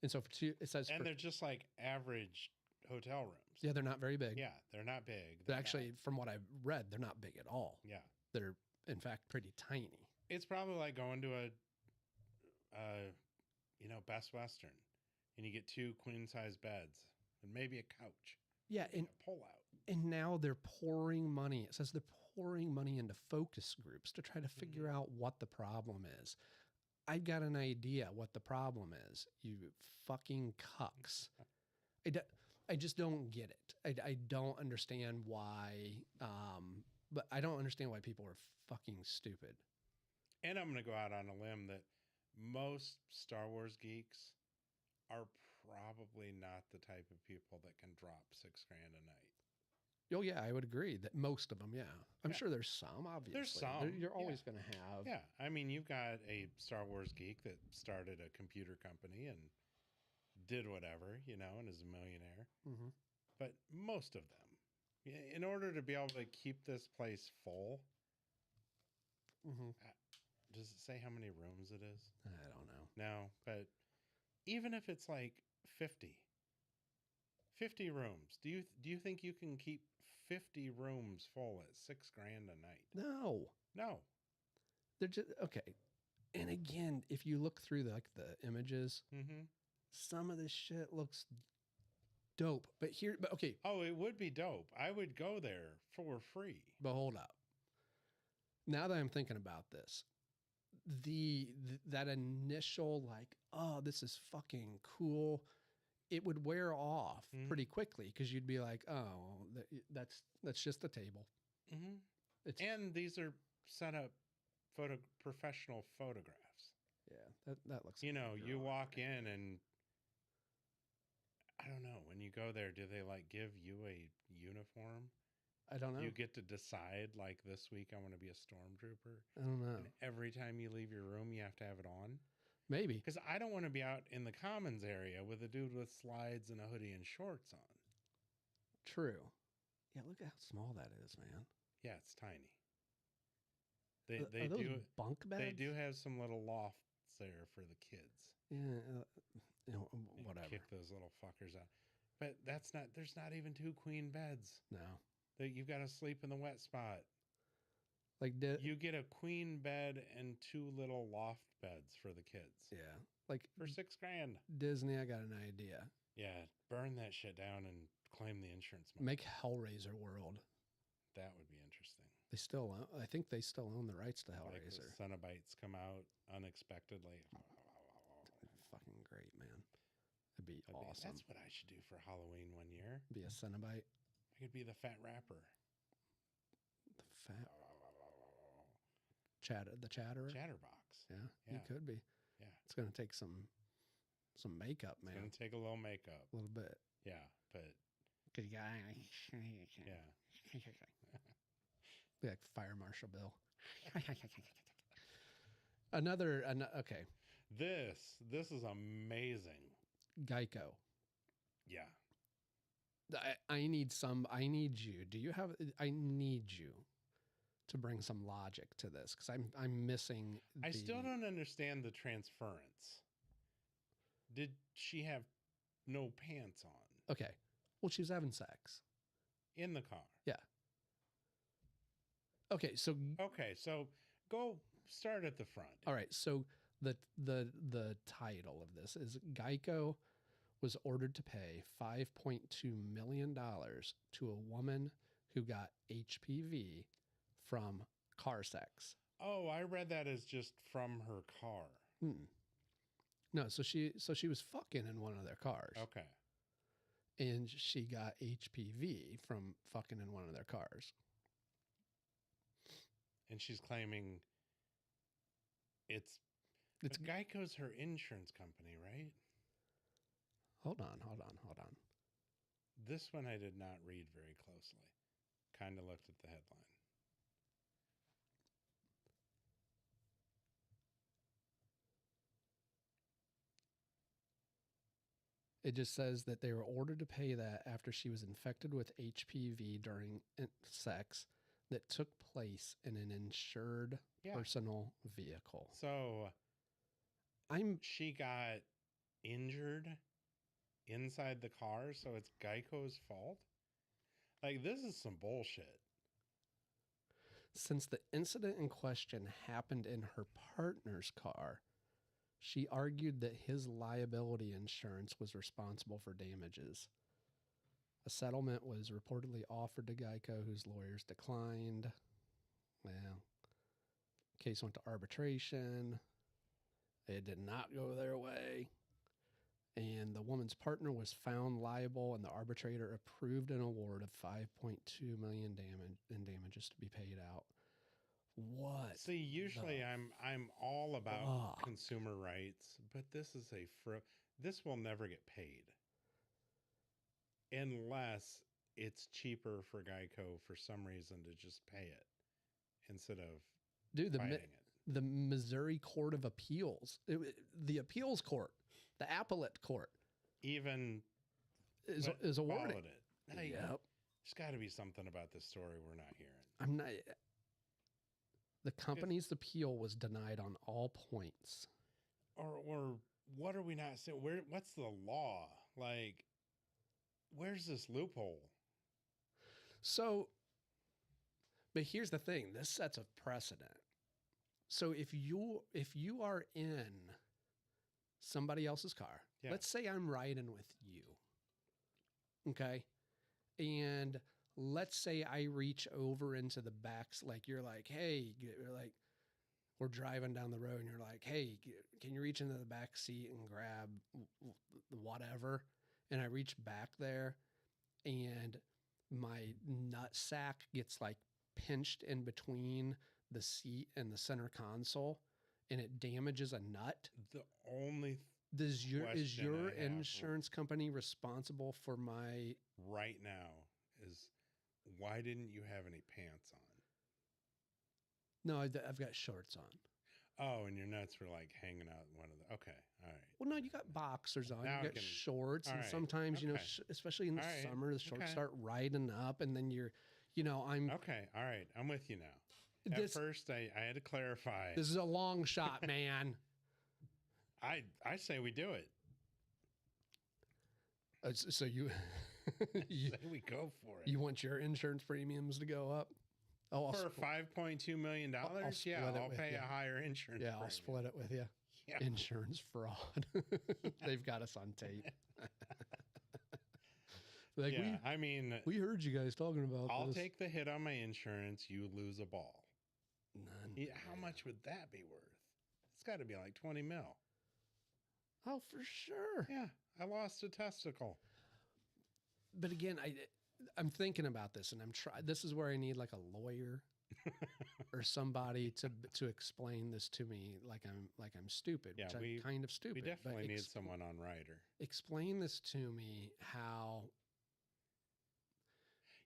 And so for 2, it says, And they're just like average hotel rooms. yeah, they're not very big. Yeah, they're not big. They're actually, from what I've read, they're not big at all. Yeah. They're in fact pretty tiny. It's probably like going to a Best Western and you get 2 queen size beds and maybe a couch. Yeah, and a pull out. And now they're pouring money. It says they're pouring money into focus groups to try to figure out what the problem is. I've got an idea what the problem is. You fucking cucks. I just don't get it. I don't understand why. But I don't understand why people are fucking stupid. And I'm going to go out on a limb that most Star Wars geeks are probably not the type of people that can drop $6,000 a night. Oh yeah, I would agree that most of them. Yeah, I'm Yeah. sure there's some. Obviously, There's some, You're yeah. always going to have. Yeah, I mean, you've got a Star Wars geek that started a computer company and did whatever, and is a millionaire. Mm-hmm. But most of them, in order to be able to keep this place full, Mm-hmm. does it say how many rooms it is? I don't know. No, but even if it's like 50 rooms, do you think you can keep 50 rooms full at $6,000 a night? No, No. they're just okay. And again, if you look through the images, Mm-hmm. some of this shit looks dope. But okay, Oh, it would be dope. I would go there for free. but hold up. Now that I'm thinking about this, that initial oh, this is fucking cool, it would wear off Mhm. pretty quickly because you'd be like, oh, that's just a table. Mm-hmm. It's And these are set up professional photographs. yeah, that looks. You drawn, walk right? in and I don't know, when you go there, do they give you a uniform? I don't know. You get to decide this week I want to be a stormtrooper. I don't know. And every time you leave your room, you have to have it on. Maybe. Because I don't want to be out in the commons area with a dude with slides and a hoodie and shorts on. True. Yeah, look at how small that is, man. Yeah, it's tiny. Are those bunk beds? They do have some little lofts there for the kids. Yeah, You whatever. kick those little fuckers out. But that's not. There's not even 2 queen beds. No, You've got to sleep in the wet spot. like You get a queen bed and 2 little loft beds for the kids. yeah, like For $6,000. Disney. I got an idea. Yeah, burn that shit down and claim the insurance money. Make Hellraiser World. That would be interesting. They still own, I think they still own the rights to Like Hellraiser. the Cenobites come out unexpectedly. Fucking great, man. It'd be awesome. That's what I should do for Halloween one year. Be a Cenobite. I could be the fat rapper. The fat the chatterer. Chatterbox. Yeah, Yeah. you could be. Yeah. It's gonna take some makeup, It's man. going to take a little makeup. A little bit. Yeah, but Cause you got yeah. be like Fire Marshal Bill. Okay, This is amazing. Geico. Yeah. I need you. Do you have? I need you to bring some logic to this because I'm missing. I still don't understand the transference. Did she have no pants on Okay. Well, she was having sex. in the car? Yeah. Okay. So Go start at the front. all right. So the title of this is Geico was ordered to pay $5.2 million to a woman who got HPV from car sex. Oh, I read that as just from her car. No, so she was fucking in one of their cars. Okay. And she got HPV from fucking in one of their cars. And she's claiming but Geico's her insurance company, right? Hold on. This one I did not read very closely. Kind of looked at the headline. It just says that they were ordered to pay that after she was infected with HPV during sex that took place in an insured personal vehicle. So she got injured inside the car, so it's Geico's fault? Like, this is some bullshit. Since the incident in question happened in her partner's car, she argued that his liability insurance was responsible for damages. A settlement was reportedly offered to Geico, whose lawyers declined. Well, case went to arbitration. It did not go their way. And the woman's partner was found liable, and the arbitrator approved an award of $5.2 million in damages to be paid out. What? See, usually I'm all about consumer rights, but this is this will never get paid unless it's cheaper for Geico for some reason to just pay it instead of fighting it. The Missouri Court of Appeals, the appeals court, the appellate court, even is awarding it. Yep. There's got to be something about this story we're not hearing. I'm not. The company's appeal was denied on all points. Or what are we not saying? What's the law? Like, where's this loophole? So, but here's the thing: this sets a precedent. So if you are in somebody else's car, let's say I'm riding with you, okay, and let's say I reach over into the backs, like you're like, hey, like we're driving down the road and you're like, hey, can you reach into the back seat and grab whatever? And I reach back there and my nut sack gets like pinched in between the seat and the center console and it damages a nut. The only is your insurance company responsible for my right now is why didn't you have any pants on? No, I've got shorts on. Oh, and your nuts were like hanging out one of the. Okay, all right. Well, no, you got boxers on, Now I you got can- shorts, all and right, sometimes, okay. especially in the All right, summer, the shorts okay. start riding up, and then I'm Okay, all right. I'm with you now. At this. first, I had to clarify. This is a long shot, man. I say we do it. So you, you Say we go for it. you want your insurance premiums to go up? Oh, For $5.2 million? I'll Yeah, split it I'll with pay you. a higher insurance. Yeah, I'll premium. split it with you. Yeah. Insurance fraud. They've got us on tape. Like Yeah, I mean, we heard you guys talking about I'll this. take the hit on my insurance. You lose a ball. None. Yeah, how much would that be worth? It's got to be like 20 mil. Oh, for sure. Yeah, I lost a testicle. But again, I'm thinking about this, and this is where I need like a lawyer or somebody to explain this to me, like I'm stupid, Yeah, which I'm kind of stupid. We but definitely need someone on Ryder. Explain this to me how.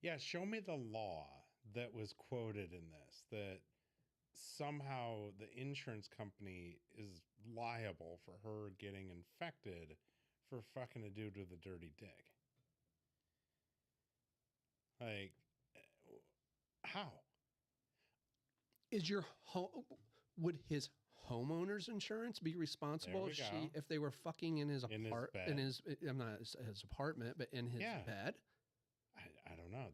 Yeah, show me the law that was quoted in this that somehow the insurance company is liable for her getting infected for fucking a dude with a dirty dick. Like, how? Is your would his homeowner's insurance be responsible we go. if they were fucking in his In his apartment? bed. I'm not his apartment, but in his Yeah. bed. I don't know.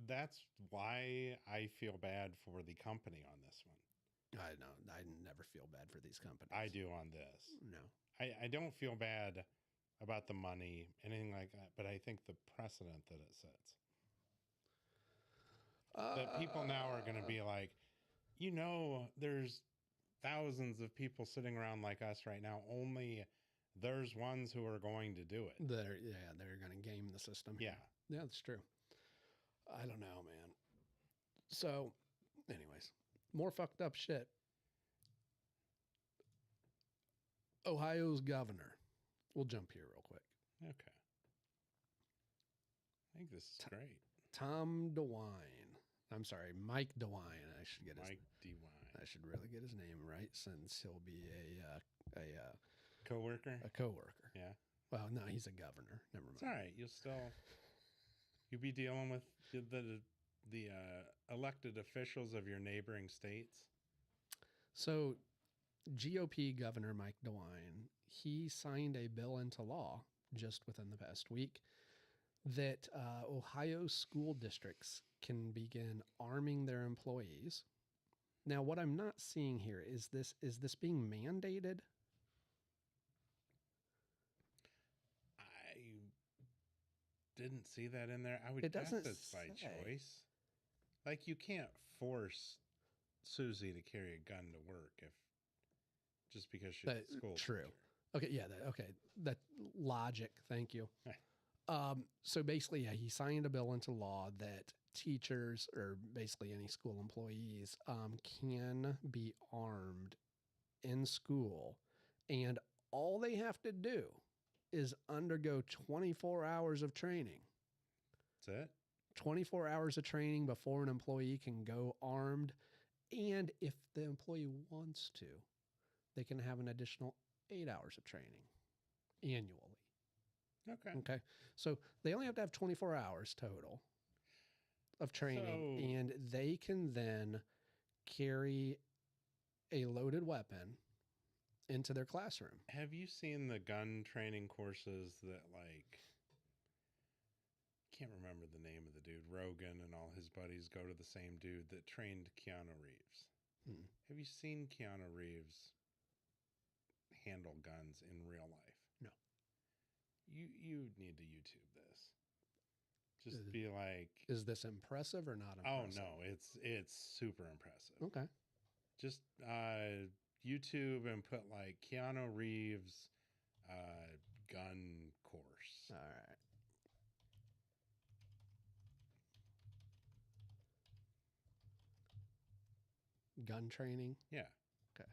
That's why I feel bad for the company on this one. I know. I never feel bad for these companies. I do on this. No. I don't feel bad about the money, anything like that, but I think the precedent that it sets. That people now are going to be like, there's thousands of people sitting around like us right now. Only there's ones who are going to do it. They're going to game the system. Yeah. Yeah, that's true. I don't know, man. So, anyways, more fucked up shit. Ohio's governor. We'll jump here real quick. Okay. I think this is great. Tom DeWine. I'm sorry, Mike DeWine. I should get Mike his. DeWine. I should really get his name right, since he'll be a Coworker? coworker. Yeah. Well, no, he's a governor. Never mind. It's all right. You'll be dealing with the elected officials of your neighboring states. So, GOP Governor Mike DeWine, he signed a bill into law just within the past week that Ohio school districts can begin arming their employees. Now, what I'm not seeing here is this being mandated? I didn't see that in there. I would It guess doesn't it's by say. choice. Like, you can't force Susie to carry a gun to work just because she's a school True. teacher. Okay, yeah, that logic. Thank you. So basically, yeah, he signed a bill into law that teachers, or basically any school employees, can be armed in school, and all they have to do is undergo 24 hours of training. That's it? 24 hours of training before an employee can go armed, and if the employee wants to, they can have an additional 8 hours of training annually. Okay. Okay. So they only have to have 24 hours total of training, and they can then carry a loaded weapon into their classroom. Have you seen the gun training courses that, like, can't remember the name of the dude, Rogan and all his buddies go to the same dude that trained Keanu Reeves? Have you seen Keanu Reeves handle guns in real life? No. You need to YouTube this. Just be like, is this impressive or not impressive? Oh no, it's super impressive. Okay. Just YouTube and put like Keanu Reeves gun course. All right. Gun training? Yeah. Okay.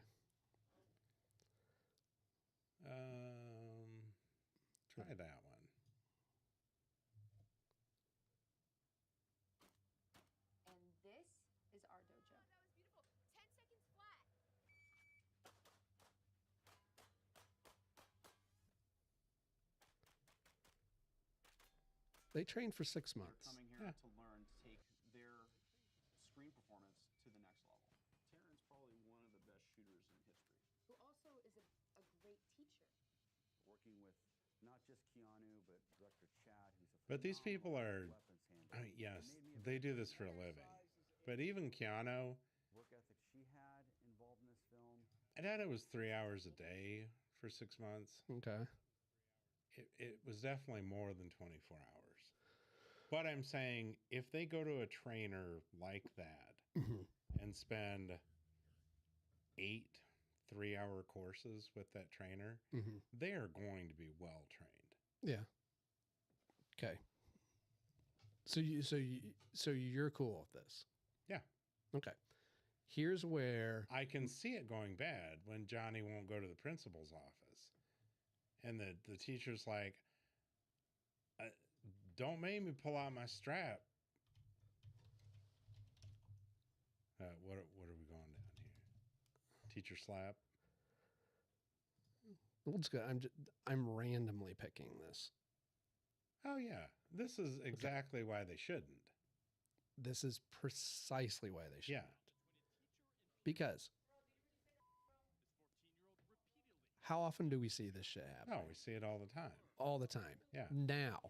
Try that one. And this is our dojo. That was beautiful. 10 seconds flat. They trained for 6 months. Coming here to learn to take their screen performance to the next level. Taryn's probably one of the best shooters in history. Who also is a great teacher. Working with not just Keanu, but Director Chad, who's a But these people are, weapons handler. yes, they do this for a living. But even Keanu, Work ethic she had involved in this film. I doubt it was 3 hours a day for 6 months. Okay. It was definitely more than 24 hours. But I'm saying if they go to a trainer like that Mhm. and spend 8 3-hour courses with that trainer, Mhm. they are going to be well trained. Yeah. Okay. So you're cool with this? Yeah. Okay. Here's where I can see it going bad when Johnny won't go to the principal's office. And the teacher's like, don't make me pull out my strap. What are we going down here? Teacher slap? let's go. I'm randomly picking this. Oh, yeah. This is exactly why they shouldn't. This is precisely why they should. Yeah. Because how often do we see this shit happen? No, we see it all the time. All the time. Yeah. Now,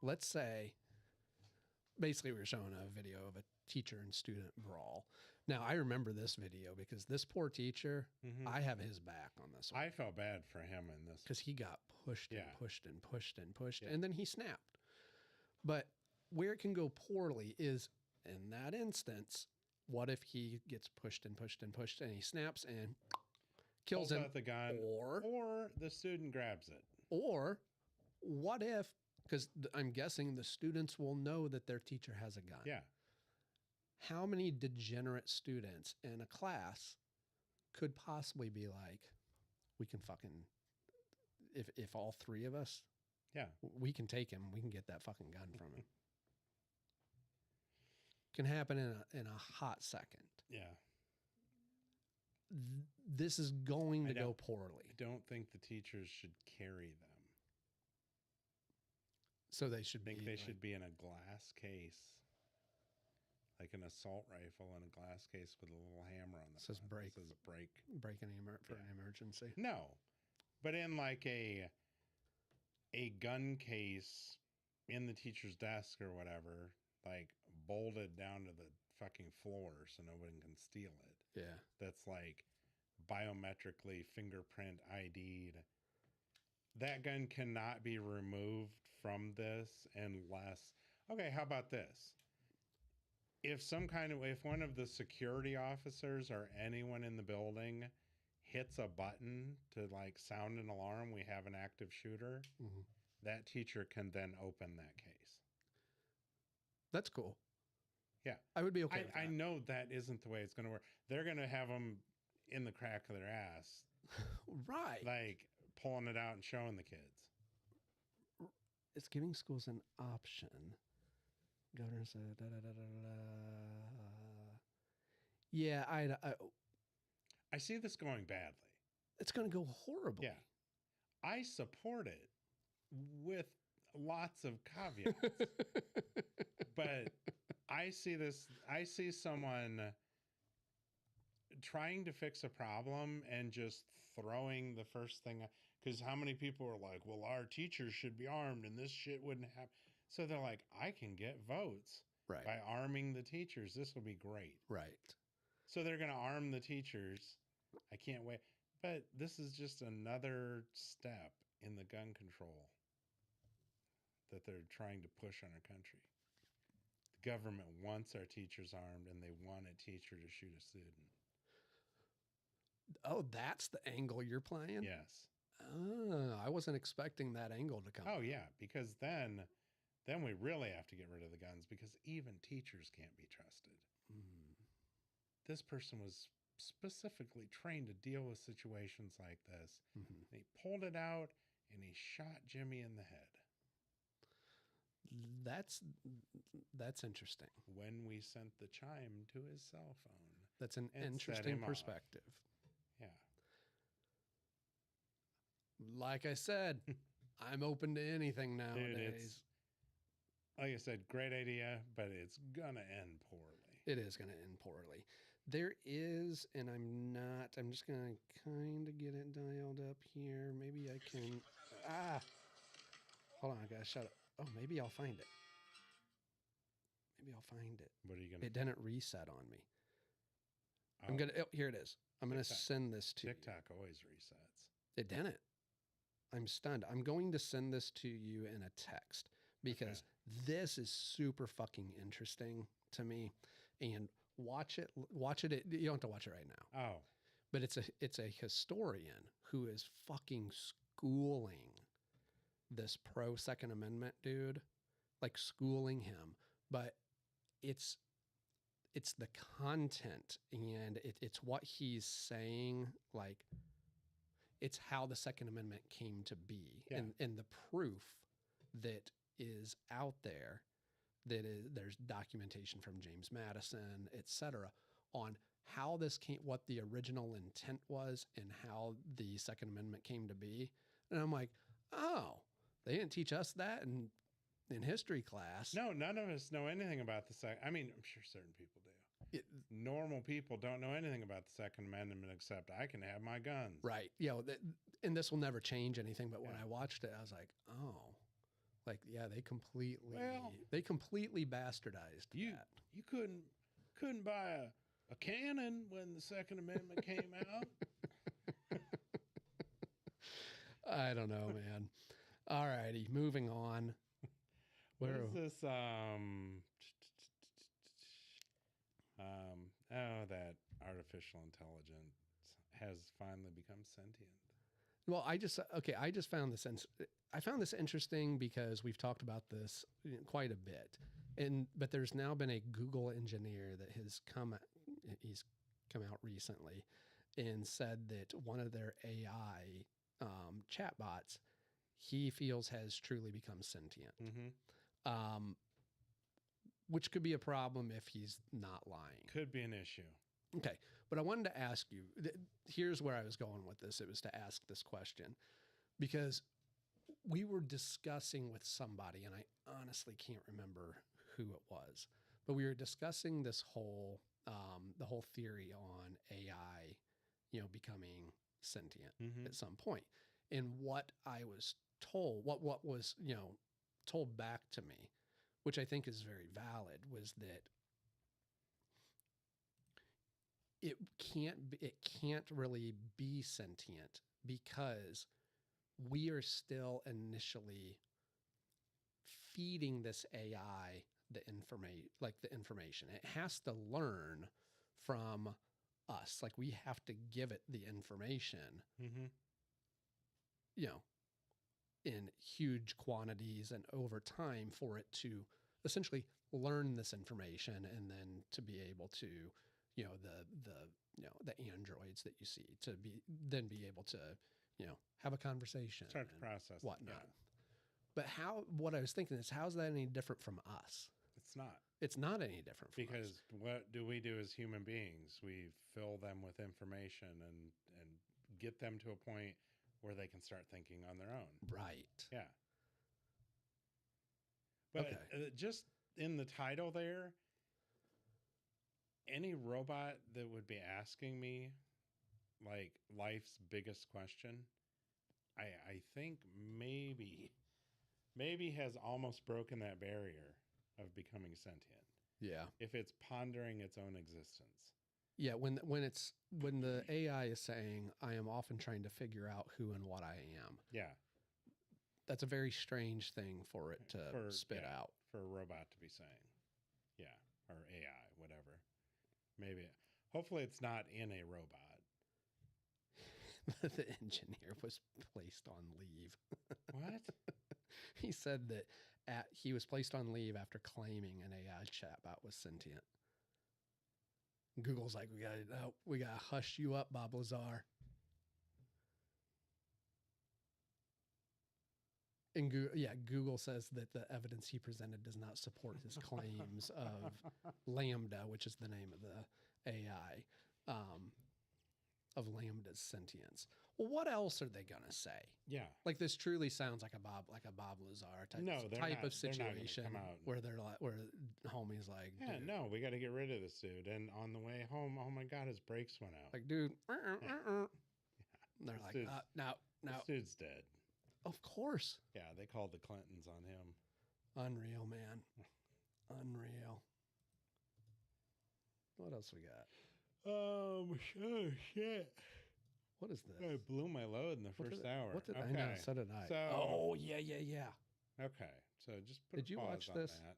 let's say, basically, we were showing a video of a teacher and student brawl. Now, I remember this video because this poor teacher, Mhm. I have his back on this one I felt bad for him in this. because he got pushed and Yeah. pushed and pushed and pushed, Yeah. and then he snapped. But where it can go poorly is in that instance, what if he gets pushed and pushed and pushed and he snaps and kills Pulls him? out the gun, or the student grabs it. Or what if, because I'm guessing the students will know that their teacher has a gun. Yeah. How many degenerate students in a class could possibly be like, we can fucking, if all three of us, Yeah. we can take him, we can get that fucking gun from him. Can happen in a hot second. Yeah. This is going I to go don't- poorly. I don't think the teachers should carry them. So they should I think be they like- should be in a glass case, like an assault rifle in a glass case with a little hammer on the Says front. break. It says break. breaking for Yeah. an emergency. No, but in like a gun case in the teacher's desk or whatever, like bolted down to the fucking floor so nobody can steal it. Yeah. That's like biometrically fingerprint ID'd. That gun cannot be removed from this unless, okay, how about this? If one of the security officers or anyone in the building hits a button to like sound an alarm, we have an active shooter, Mhm. that teacher can then open that case. That's cool. Yeah. I would be okay with I that. know that isn't the way it's going to work. They're going to have them in the crack of their ass, Right. like pulling it out and showing the kids. It's giving schools an option. Governor said, da, da, da, da, da. Yeah, I see this going badly. it's going to go horribly. Yeah. I support it with lots of caveats. But I see someone trying to fix a problem and just throwing the first thing, because how many people are like, well, our teachers should be armed and this shit wouldn't happen. So they're like, I can get votes Right. by arming the teachers. This will be great. Right. So they're going to arm the teachers. I can't wait. But this is just another step in the gun control that they're trying to push on our country. The government wants our teachers armed, and they want a teacher to shoot a student. Oh, that's the angle you're playing? Yes. Oh, I wasn't expecting that angle to come. Oh, yeah, because then we really have to get rid of the guns, because even teachers can't be trusted. Mm. This person was specifically trained to deal with situations like this. Mhm. And he pulled it out, and he shot Jimmy in the head. That's interesting. When we sent the chime to his cell phone. That's an And set interesting him off. perspective. Yeah. Like I said, I'm open to anything Dude, nowadays. like I said, great idea, but it's gonna end poorly. It is going to end poorly. There is, and I'm just going to kind of get it dialed up here. Maybe I can. Hold on, I got to shut up. Oh, maybe I'll find it. Maybe I'll find it. What are you gonna? It didn't reset on me. Oh, Here it is. I'm going to TikTok. send this to you. TikTok always resets. It didn't. I'm stunned. I'm going to send this to you in a text because this is super fucking interesting to me. And watch it. You don't have to watch it right now. Oh, But it's a historian who is fucking schooling this pro Second Amendment dude, like schooling him. But it's the content and it's what he's saying, like it's how the Second Amendment came to be, Yeah. and the proof that is out there, there's documentation from James Madison, etc., on how this came, what the original intent was, and how the Second Amendment came to be. And I'm like, oh, they didn't teach us that in history class. no, none of us know anything about the second. I mean, I'm sure certain people do. Normal people don't know anything about the Second Amendment except I can have my guns. Right. And this will never change anything. But when I watched it, I was like, oh, like, yeah, they completely bastardized that. You couldn't buy a cannon when the Second Amendment came out. I don't know, man. All righty, moving on. What is this? That artificial intelligence has finally become sentient. Well, I just found this interesting because we've talked about this quite a bit, but there's now been a Google engineer that he's come out recently and said that one of their AI chatbots he feels has truly become sentient. Mm-hmm. Which could be a problem if he's not lying. Could be an issue. Okay. But I wanted to ask you, here's where I was going with this. It was to ask this question because we were discussing with somebody, and I honestly can't remember who it was, but we were discussing this whole, the whole theory on AI, becoming sentient at some point. And what I was told, what was, told back to me, which I think is very valid, was that it can't really be sentient because we are still initially feeding this AI the information. It has to learn from us. Like we have to give it the information, in huge quantities and over time for it to essentially learn this information and then to be able to, the androids that you see to be able to, have a conversation, start to process whatnot. Yeah. But what I was thinking is, how's that any different from us? It's not. It's not any different from because us. What do we do as human beings? We fill them with information and get them to a point where they can start thinking on their own. Right. Yeah. But just in the title there, any robot that would be asking me like life's biggest question, I think maybe has almost broken that barrier of becoming sentient. Yeah. If it's pondering its own existence. Yeah, when the AI is saying, I am often trying to figure out who and what I am. Yeah. That's a very strange thing for it to spit out. For a robot to be saying. Yeah. Or AI, whatever. Maybe. Hopefully it's not in a robot. The engineer was placed on leave. What? He said that he was placed on leave after claiming an AI chatbot was sentient. Google's like, we gotta hush you up, Bob Lazar. And Google says that the evidence he presented does not support his claims of Lambda, which is the name of the AI. of Lambda's sentience. Well, what else are they gonna say? Yeah. Like this truly sounds like a Bob Lazar type, No, they're type not- of they're not gonna situation come out and- where they're like, where homie's like, Yeah, dude, no, we got to get rid of this dude. And on the way home, oh my God, his brakes went out. like, dude, they're This like, dude's- no, This dude's dead. of course, Yeah, they called the Clintons on him. unreal, man, unreal. What else we got? Oh shit! What is this? I blew my load in the What first did- hour. What did okay. I know? So did I. So, oh yeah. okay. So just put Did a you pause watch on this? that.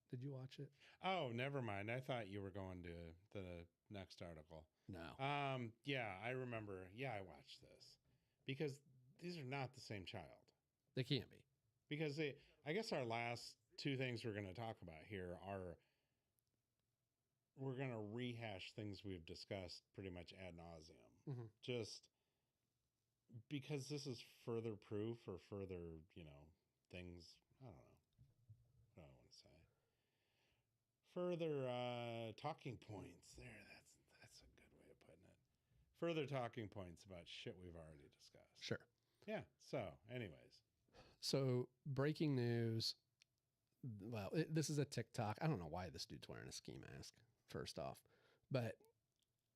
Did you watch it? Oh, never mind. I thought you were going to the next article. No. Yeah, I remember. Yeah, I watched this because these are not the same child. They can't be. Because I guess our last two things we're going to talk about here are we're going to rehash things we've discussed pretty much ad nauseum. Mhm. Just because this is further proof or further, things. I don't know. What do I want to say? Further talking points. That's a good way of putting it. Further talking points about shit we've already discussed. Sure. Yeah. So, anyways. So breaking news. Well, this is a TikTok. I don't know why this dude's wearing a ski mask, first off, but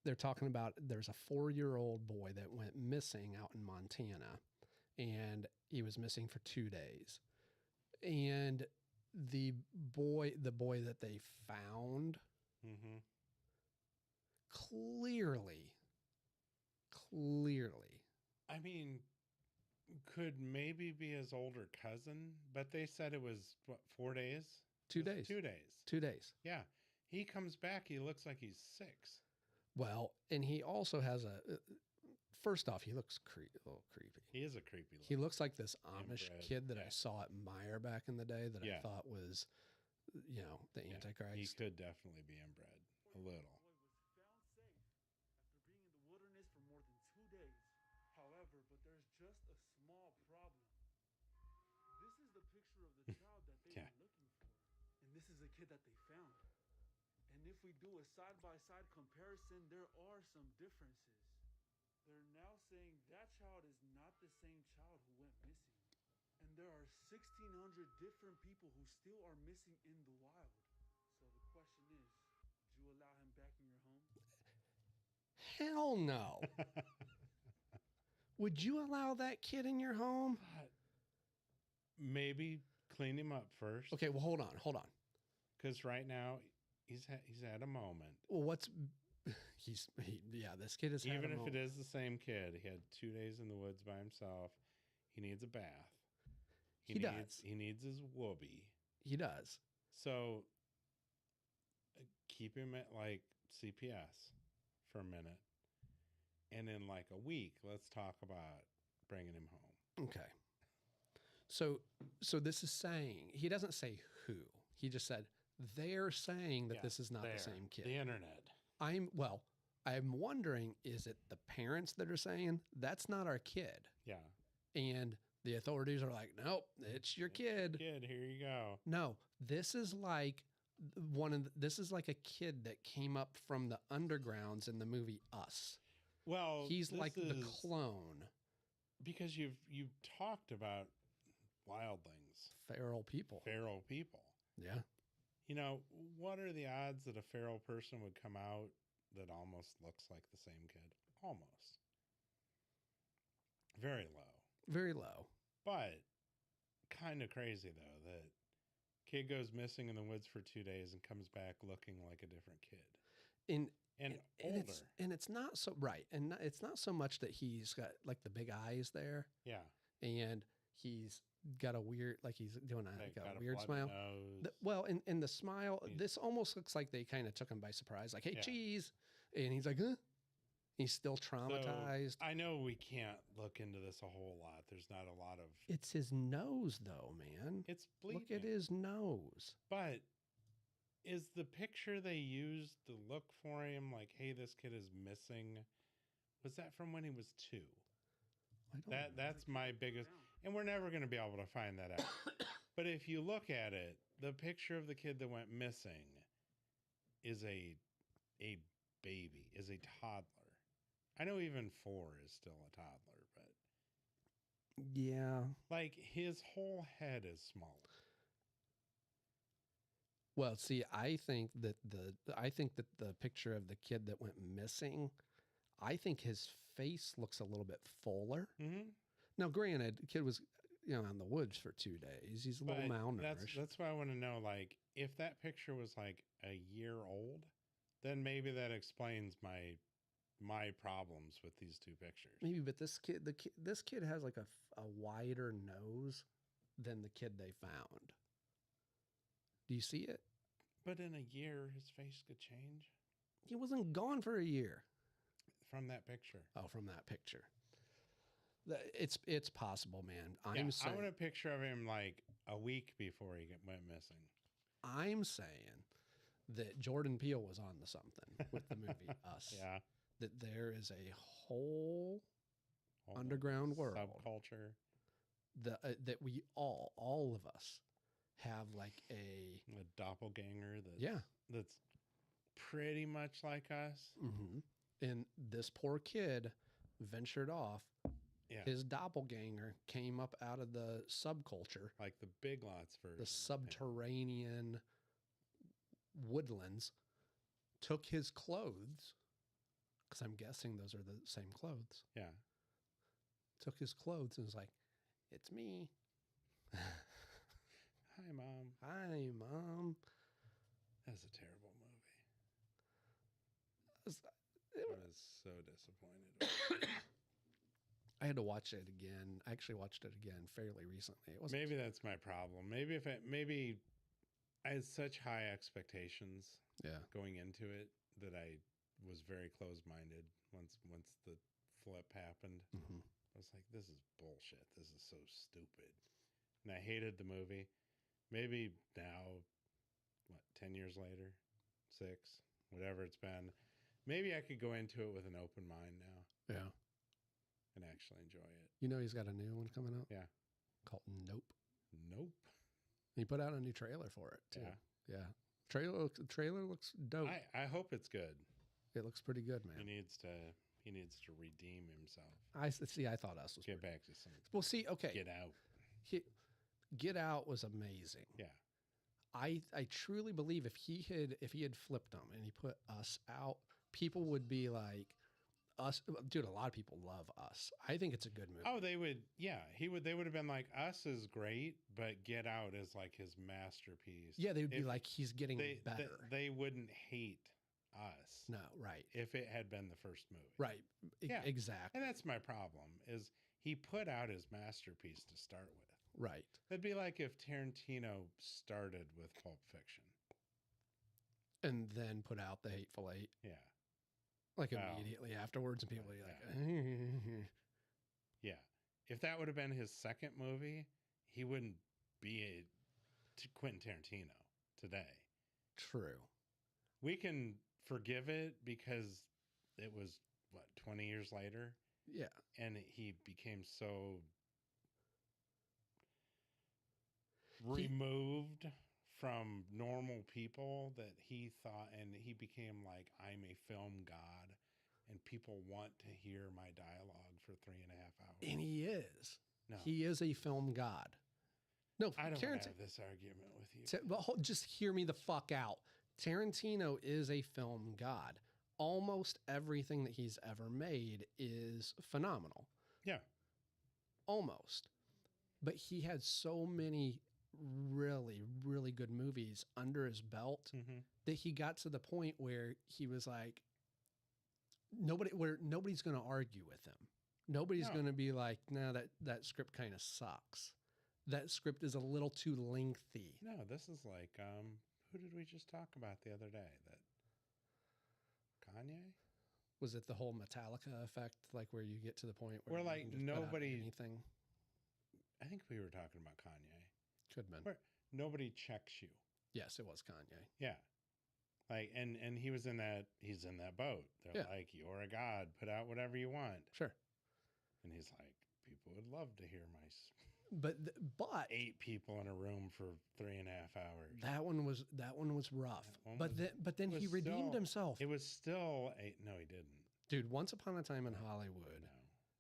they're talking about there's a 4-year-old boy that went missing out in Montana, and he was missing for 2 days. And the boy that they found Mm-hmm. clearly, I mean, could maybe be his older cousin, but they said it was, 4 days? 2 days. 2 days. 2 days. Yeah. He comes back. He looks like he's 6. Well, and he also has first off, he looks a little creepy. He is a creepy He look. looks like this Amish Inbred, kid that yeah. I saw at Meyer back in the day that Yeah. I thought was, the Yeah, Antichrist. he could definitely be inbred. A little. Boy was found safe after being in the wilderness for more than 2 days. However, but there's just a small problem. This is the picture of the child that they Yeah. were looking for. And this is a kid that they found. And if we do a side-by-side comparison, there are some differences. They're now saying that child is not the same child who went missing. And there are 1,600 different people who still are missing in the wild. So the question is, would you allow him back in your home? Hell no. Would you allow that kid in your home? Maybe clean him up first. Okay, well, hold on. Because right now he's had a moment. Well, this kid is Even if it is the same kid, he had 2 days in the woods by himself. He needs a bath. He does. He needs his whoopee. He does. So keep him at like CPS for a minute. And in like a week, let's talk about bringing him home. Okay. So this is saying, he doesn't say who. He just said, they're saying that Yeah, this is not there, the same kid. The internet. I'm wondering, is it the parents that are saying that's not our kid? Yeah. And the authorities are like, nope, it's your kid. Kid, here you go. No, this is like this is like a kid that came up from the undergrounds in the movie Us. Well, He's this like the is clone. because you've talked about wildlings, Feral people. feral people. Yeah. What are the odds that a feral person would come out that almost looks like the same kid? Almost. Very low. Very low. But kind of crazy though that kid goes missing in the woods for 2 days and comes back looking like a different kid. And older. it's not so right. And it's not so much that he's got like the big eyes there. Yeah. And he's got a weird, like he's doing Like, a got weird bloody smile. nose. Well, and the smile, He's- this almost looks like they kind of took him by surprise. Like, hey, Yeah. cheese. And he's like, huh? He's still traumatized. I know we can't look into this a whole lot. There's not a lot of. It's his nose, though, man. It's bleeding. Look at his nose. But is the picture they used to look for him like, hey, this kid is missing? Was that from when he was 2? I don't know. That's my biggest, and we're never going to be able to find that out. But if you look at it, the picture of the kid that went missing is a baby, is a toddler. I know even 4 is still a toddler, but Yeah. like his whole head is smaller. Well, see, I think that the picture of the kid that went missing, I think his face looks a little bit fuller. Mm-hmm. Now, granted, the kid was, in the woods for 2 days. He's a little malnourished. That's why I want to know, like, if that picture was like a year old, then maybe that explains my problems with these two pictures. Maybe, but this kid has like a wider nose than the kid they found. Do you see it? But in a year, his face could change He wasn't gone for a year. from that picture. Oh, from that picture. It's possible, man. I want a picture of him like a week before he went missing. I'm saying that Jordan Peele was on to something with the movie Us. Yeah. That there is a whole underground world, subculture, that we all of us have like a doppelganger that's pretty much like us. Mm-hmm. And this poor kid ventured off. Yeah. His doppelganger came up out of the subculture, like the Big Lots version, the subterranean woodlands, took his clothes, because I'm guessing those are the same clothes. Yeah. Took his clothes and was like, "It's me." Hi, Mom. Hi, Mom. That's a terrible movie. I was so disappointed. I had to watch it again. I actually watched it again fairly recently. It was maybe that's my problem. Maybe I had such high expectations going into it that I was very closed-minded once the flip happened. Mm-hmm. I was like, this is bullshit. This is so stupid. And I hated the movie. Maybe now, 10 years later, 6, whatever it's been, maybe I could go into it with an open mind now. Yeah. And actually enjoy it. He's got a new one coming out? Yeah. Called Nope. Nope. He put out a new trailer for it, too. Yeah. Trailer looks dope. I hope it's good. It looks pretty good, man. He needs to redeem himself. I thought Us was get back to some. Well, see, okay. Get Out. Get Out was amazing. Yeah. I truly believe if he had flipped them and he put Us out, people would be like, Us, dude. A lot of people love Us. I think it's a good movie. Oh, they would. Yeah, they would have been like, Us is great, but Get Out is like his masterpiece. Yeah, they would be like, he's getting better. They wouldn't hate Us. No, right. If it had been the first movie. Right. Yeah, exactly. And that's my problem is he put out his masterpiece to start with. Right. It'd be like if Tarantino started with Pulp Fiction. And then put out The Hateful Eight. Yeah. Like immediately afterwards, and people are like, yeah. If that would have been his second movie, he wouldn't be Quentin Tarantino today. True. We can forgive it because it was 20 years later. Yeah. And he became so removed from normal people that he thought, and he became like, I'm a film god and people want to hear my dialogue for 3.5 hours. And he is. No. He is a film god. No, I don't have this argument with you. But just hear me the fuck out. Tarantino is a film god. Almost everything that he's ever made is phenomenal. Yeah. Almost. But he had so many really, really good movies under his belt that he got to the point where he was like, nobody's going to argue with him. Nobody's going to be like, no, that script kind of sucks. That script is a little too lengthy. No, this is like, who did we just talk about the other day? That Kanye? Was it the whole Metallica effect, like where you get to the point where like nobody anything? I think we were talking about Kanye. Could have been. Where nobody checks you. Yes, it was Kanye. Yeah. Like, and he's in that boat. They're like, you're a god, put out whatever you want. Sure. And he's like, people would love to hear my but 8 people in a room for 3.5 hours. That one was rough. But then he redeemed himself. It was still no, he didn't. Dude, Once Upon a Time in Hollywood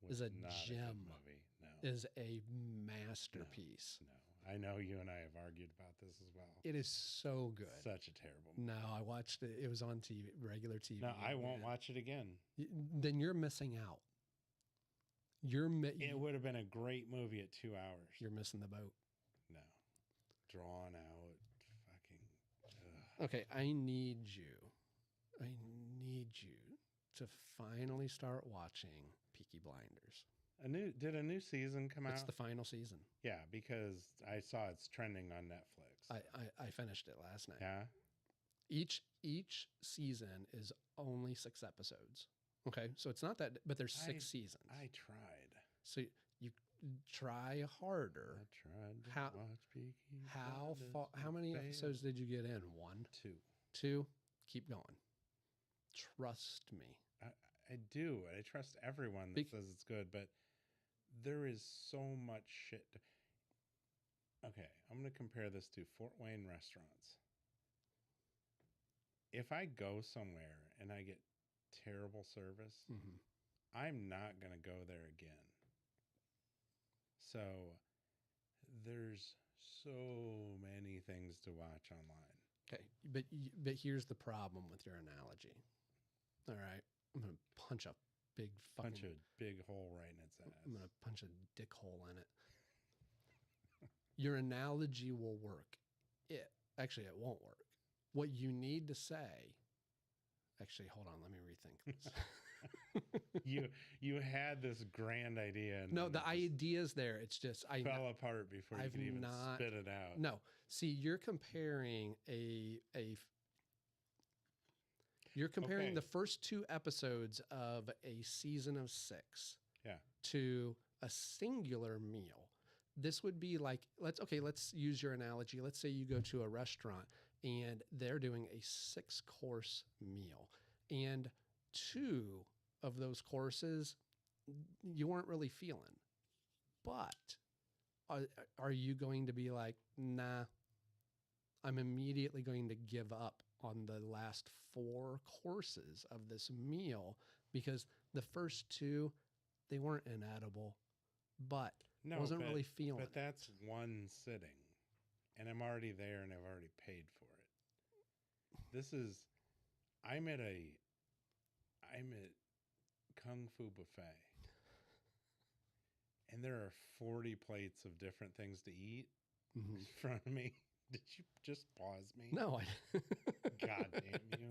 No, is a not good gem. movie. No, Is a masterpiece. no. I know you and I have argued about this as well. It is so good. Such a terrible movie. No, I watched it. It was on TV, regular TV. No, I won't and watch it again. Then you're missing out. It would have been a great movie at 2 hours. You're missing the boat. No, drawn out, fucking. Okay, I need you to finally start watching Peaky Blinders. Did a new season come out? It's the final season. Yeah, because I saw it's trending on Netflix. I finished it last night. Yeah. Each season is only 6 episodes. Okay, so it's not that, but there's 6 seasons. I tried. So you try harder. I tried to watch Peaky Blinders. How many episodes did you get in? 1? 2. 2? Keep going. Trust me. I do. I trust everyone that says it's good, but there is so much shit. Okay, I'm going to compare this to Fort Wayne restaurants. If I go somewhere and I get terrible service, I'm not going to go there again. So there's so many things to watch online. Okay, but here's the problem with your analogy. All right, I'm gonna punch a big hole right in its ass. I'm gonna punch a dick hole in it. Your analogy will work. It won't work. What you need to say. Actually, hold on. Let me rethink this. You had this grand idea. And no, the idea's there. It's just I fell apart before you could even spit it out. No, see, you're comparing You're comparing the first 2 episodes of a season of 6 to a singular meal. This would be like, let's use your analogy. Let's say you go to a restaurant and they're doing a 6-course meal. And 2 of those courses you weren't really feeling. But are you going to be like, nah, I'm immediately going to give up on the last 4 courses of this meal because the first 2, they weren't inedible, but wasn't really feeling it. But that's one sitting, and I'm already there and I've already paid for it. I'm at Kung Fu Buffet, and there are 40 plates of different things to eat in front of me. Did you just pause me? No, God damn you.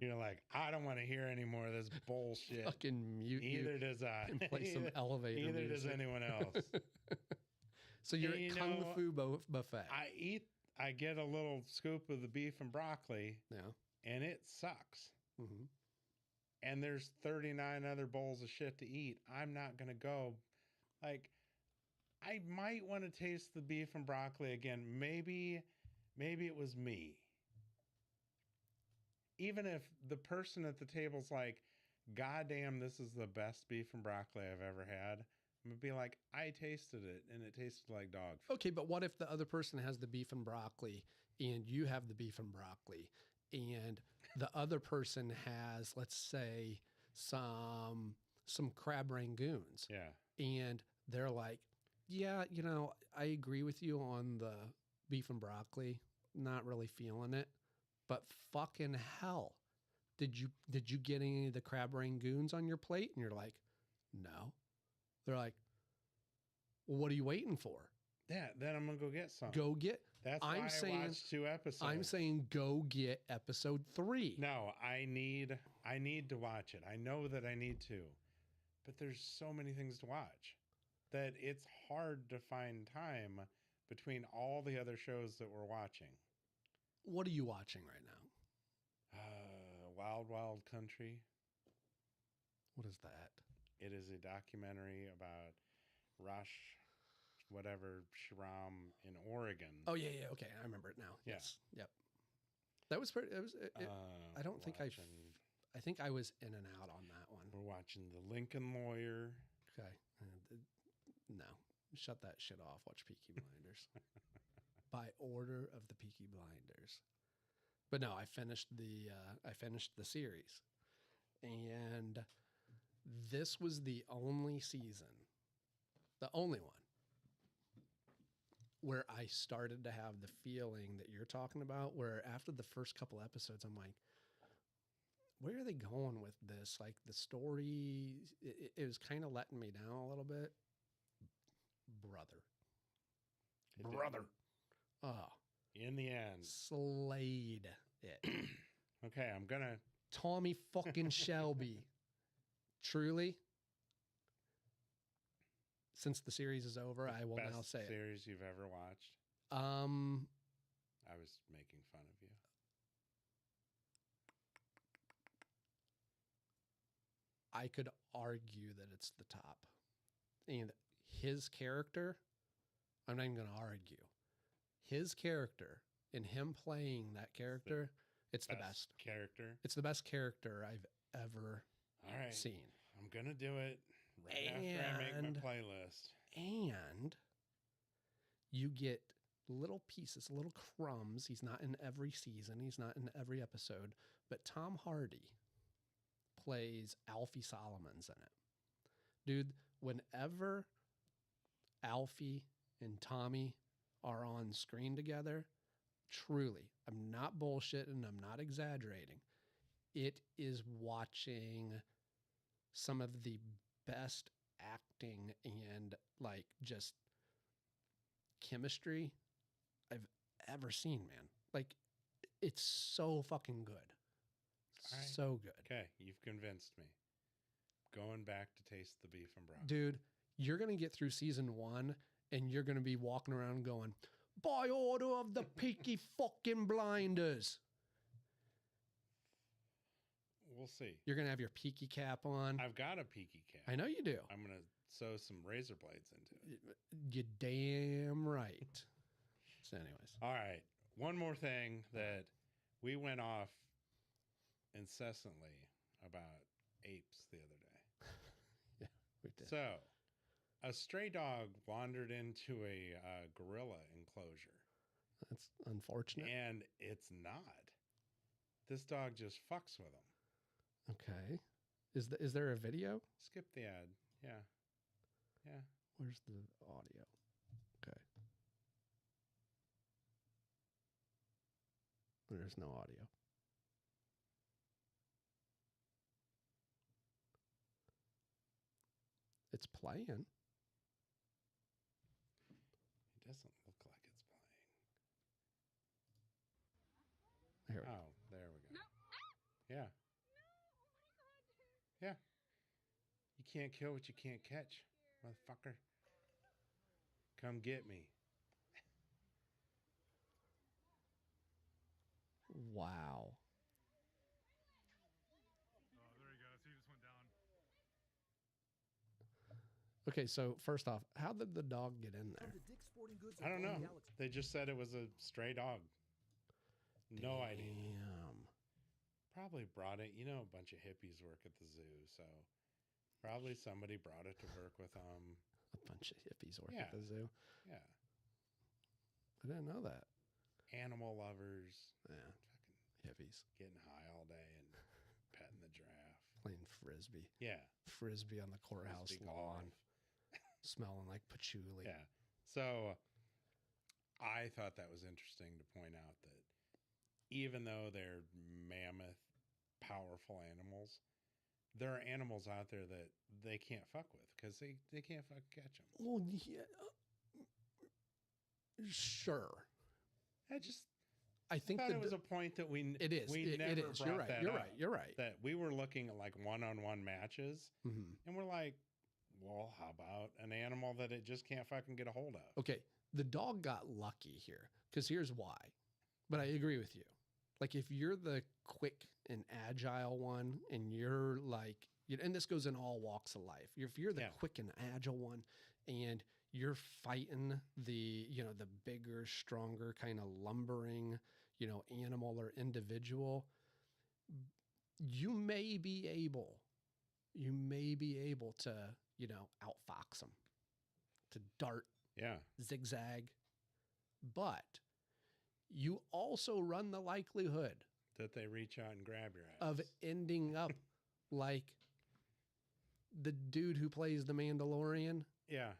You're like, I don't want to hear any more of this bullshit. Fucking mute Either does I. and play some elevator Either music. does anyone else. So you're at Kung Fu Buffet. I get a little scoop of the beef and broccoli. Yeah. And it sucks. And there's 39 other bowls of shit to eat. I'm not going to go. Like, I might want to taste the beef and broccoli again. Maybe it was me. Even if the person at the table's like, God damn, this is the best beef and broccoli I've ever had. I'm going to be like, I tasted it and it tasted like dog food. Okay, but what if the other person has the beef and broccoli and you have the beef and broccoli and the other person has, let's say, some crab rangoons. Yeah. And they're like, yeah, I agree with you on the beef and broccoli. Not really feeling it. But fucking hell. Did you get any of the crab rangoons on your plate? And you're like, no. They're like, well, what are you waiting for? Yeah, then I'm going to go get some. Go get. That's why I watched 2 episodes. I'm saying go get episode 3. No, I need to watch it. I know that I need to. But there's so many things to watch that it's hard to find time between all the other shows that we're watching. What are you watching right now? Wild Wild Country. What is that? It is a documentary about Rush, whatever, Shram in Oregon. Oh, yeah. Okay, I remember it now. Yeah. Yes. Yep. That was pretty. I don't think I think I was in and out on that one. We're watching The Lincoln Lawyer. Okay. No, shut that shit off. Watch Peaky Blinders. By order of the Peaky Blinders. But no, I finished the series, And this was the only season, the only one, where I started to have the feeling that you're talking about, where after the first couple episodes, I'm like, where are they going with this? Like the story, it was kind of letting me down a little bit. Brother. Oh, In the end. slayed it. Okay, I'm going to. Tommy fucking Shelby. Truly, since the series is over, I will now say Best series you've ever watched? it. I was making fun of you. I could argue that it's the top. And his character, I'm not even going to argue. His character and him playing that character, it's the best character. It's the best character I've ever seen. I'm going to do it right after I make my playlist. And you get little pieces, little crumbs. He's not in every season. He's not in every episode. But Tom Hardy plays Alfie Solomons in it. Dude, whenever Alfie and Tommy are on screen together, truly, I'm not bullshitting, I'm not exaggerating. It is watching some of the best acting and like just chemistry I've ever seen, man. Like, it's so fucking good. Right. So good. Okay, you've convinced me. Going back to taste the beef and broccoli. Dude, you're going to get through season 1 and you're going to be walking around going, by order of the Peaky fucking Blinders. We'll see. You're going to have your Peaky cap on. I've got a Peaky cap. I know you do. I'm going to sew some razor blades into it. You're damn right. So anyways. All right. One more thing that we went off incessantly about apes the other day. Yeah, we did. So, a stray dog wandered into a gorilla enclosure. That's unfortunate. And it's not. This dog just fucks with him. Okay. Is there a video? Skip the ad. Yeah. Yeah. Where's the audio? Okay. There's no audio. It's playing. It doesn't look like it's playing. Here we go. Oh, there we go. No. Yeah. Yeah. You can't kill what you can't catch, motherfucker. Come get me. Wow. Oh, there he goes. He just went down. Okay, so first off, how did the dog get in there? I don't know. They just said it was a stray dog. No idea. Damn. Probably brought it. You know, a bunch of hippies work at the zoo, so probably somebody brought it to work with them. A bunch of hippies work at the zoo. Yeah. I didn't know that. Animal lovers. Yeah. Fucking hippies. Getting high all day and petting the giraffe. Playing frisbee. Yeah. Frisbee on the courthouse lawn. Smelling like patchouli. Yeah. So I thought that was interesting to point out that even though they're mammoth, powerful animals, there are animals out there that they can't fuck with because they can't fuck catch them. Well, yeah. Sure. I think thought it was a point that we it is. We never it is. brought You're right. that You're up. right. You're right. That we were looking at like one-on-one matches, and we're like, well, how about an animal that it just can't fucking get a hold of? Okay, the dog got lucky here because here's why. But I agree with you. Like if you're the quick and agile one, and you're like, and this goes in all walks of life. If you're the quick and agile one, and you're fighting the bigger, stronger, kind of lumbering, animal or individual, you may be able to, outfox them, to dart, zigzag, but you also run the likelihood that they reach out and grab your ass of ending up like the dude who plays the Mandalorian Yeah.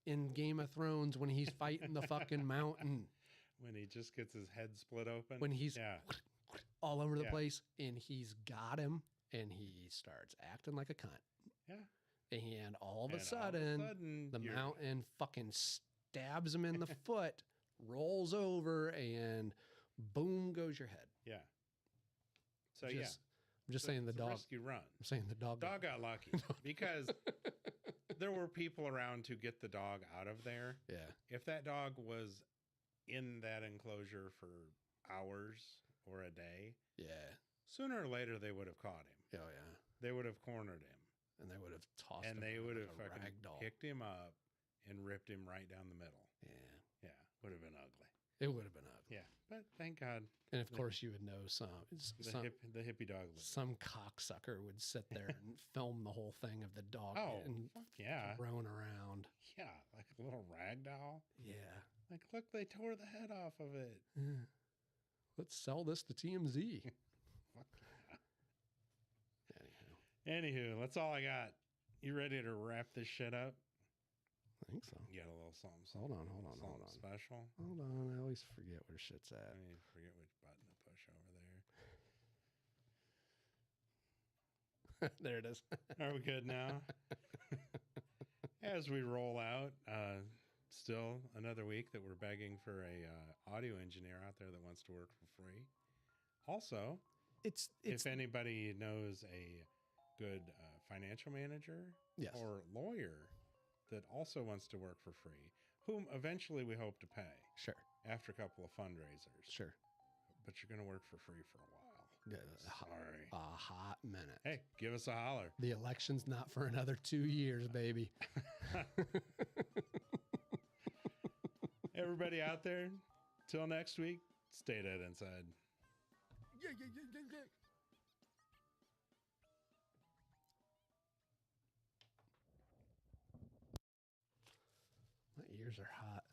in Game of Thrones when he's fighting the fucking mountain, When he just gets his head split open. when he's yeah. all over the Yeah. place, and he's got him, and he starts acting like a cunt. Yeah. And all of a And sudden, the mountain fucking stabs him in the foot, rolls over, and boom goes your head. Yeah. So I'm yeah. just saying the it's a dog. rescue run. I'm saying the dog. Dog got lucky because there were people around to get the dog out of there. Yeah. If that dog was in that enclosure for hours or a day, Yeah. sooner or later they would have caught him. Oh yeah. They would have cornered him. And they would have tossed And him they would like have a fucking rag doll. picked him up and ripped him right down the middle. Yeah. Yeah. Would have been ugly. It would have been ugly. Yeah. But thank God. And of course, you would know The hippie dog lived. some cocksucker would sit there and film the whole thing of the dog Oh, and fuck yeah. thrown around. Yeah. Like a little rag doll. Yeah. Like, look, they tore the head off of it. Yeah. Let's sell this to TMZ. Fuck Anyhow. Anywho, that's all I got. You ready to wrap this shit up? I think so. You got a little something. Hold on. Something special. Hold on. I always forget where shit's at. I mean, forget which button to push over there. There it is. Are we good now? As we roll out, still another week that we're begging for a audio engineer out there that wants to work for free. Also, It's if anybody knows a good financial manager Yes. or lawyer that also wants to work for free, whom eventually we hope to pay Sure. after a couple of fundraisers. Sure. But you're going to work for free for a while. Sorry. A hot minute. Hey, give us a holler. The election's not for another 2 years, baby. Everybody out there, till next week, stay dead inside. Yeah. My ears are hot.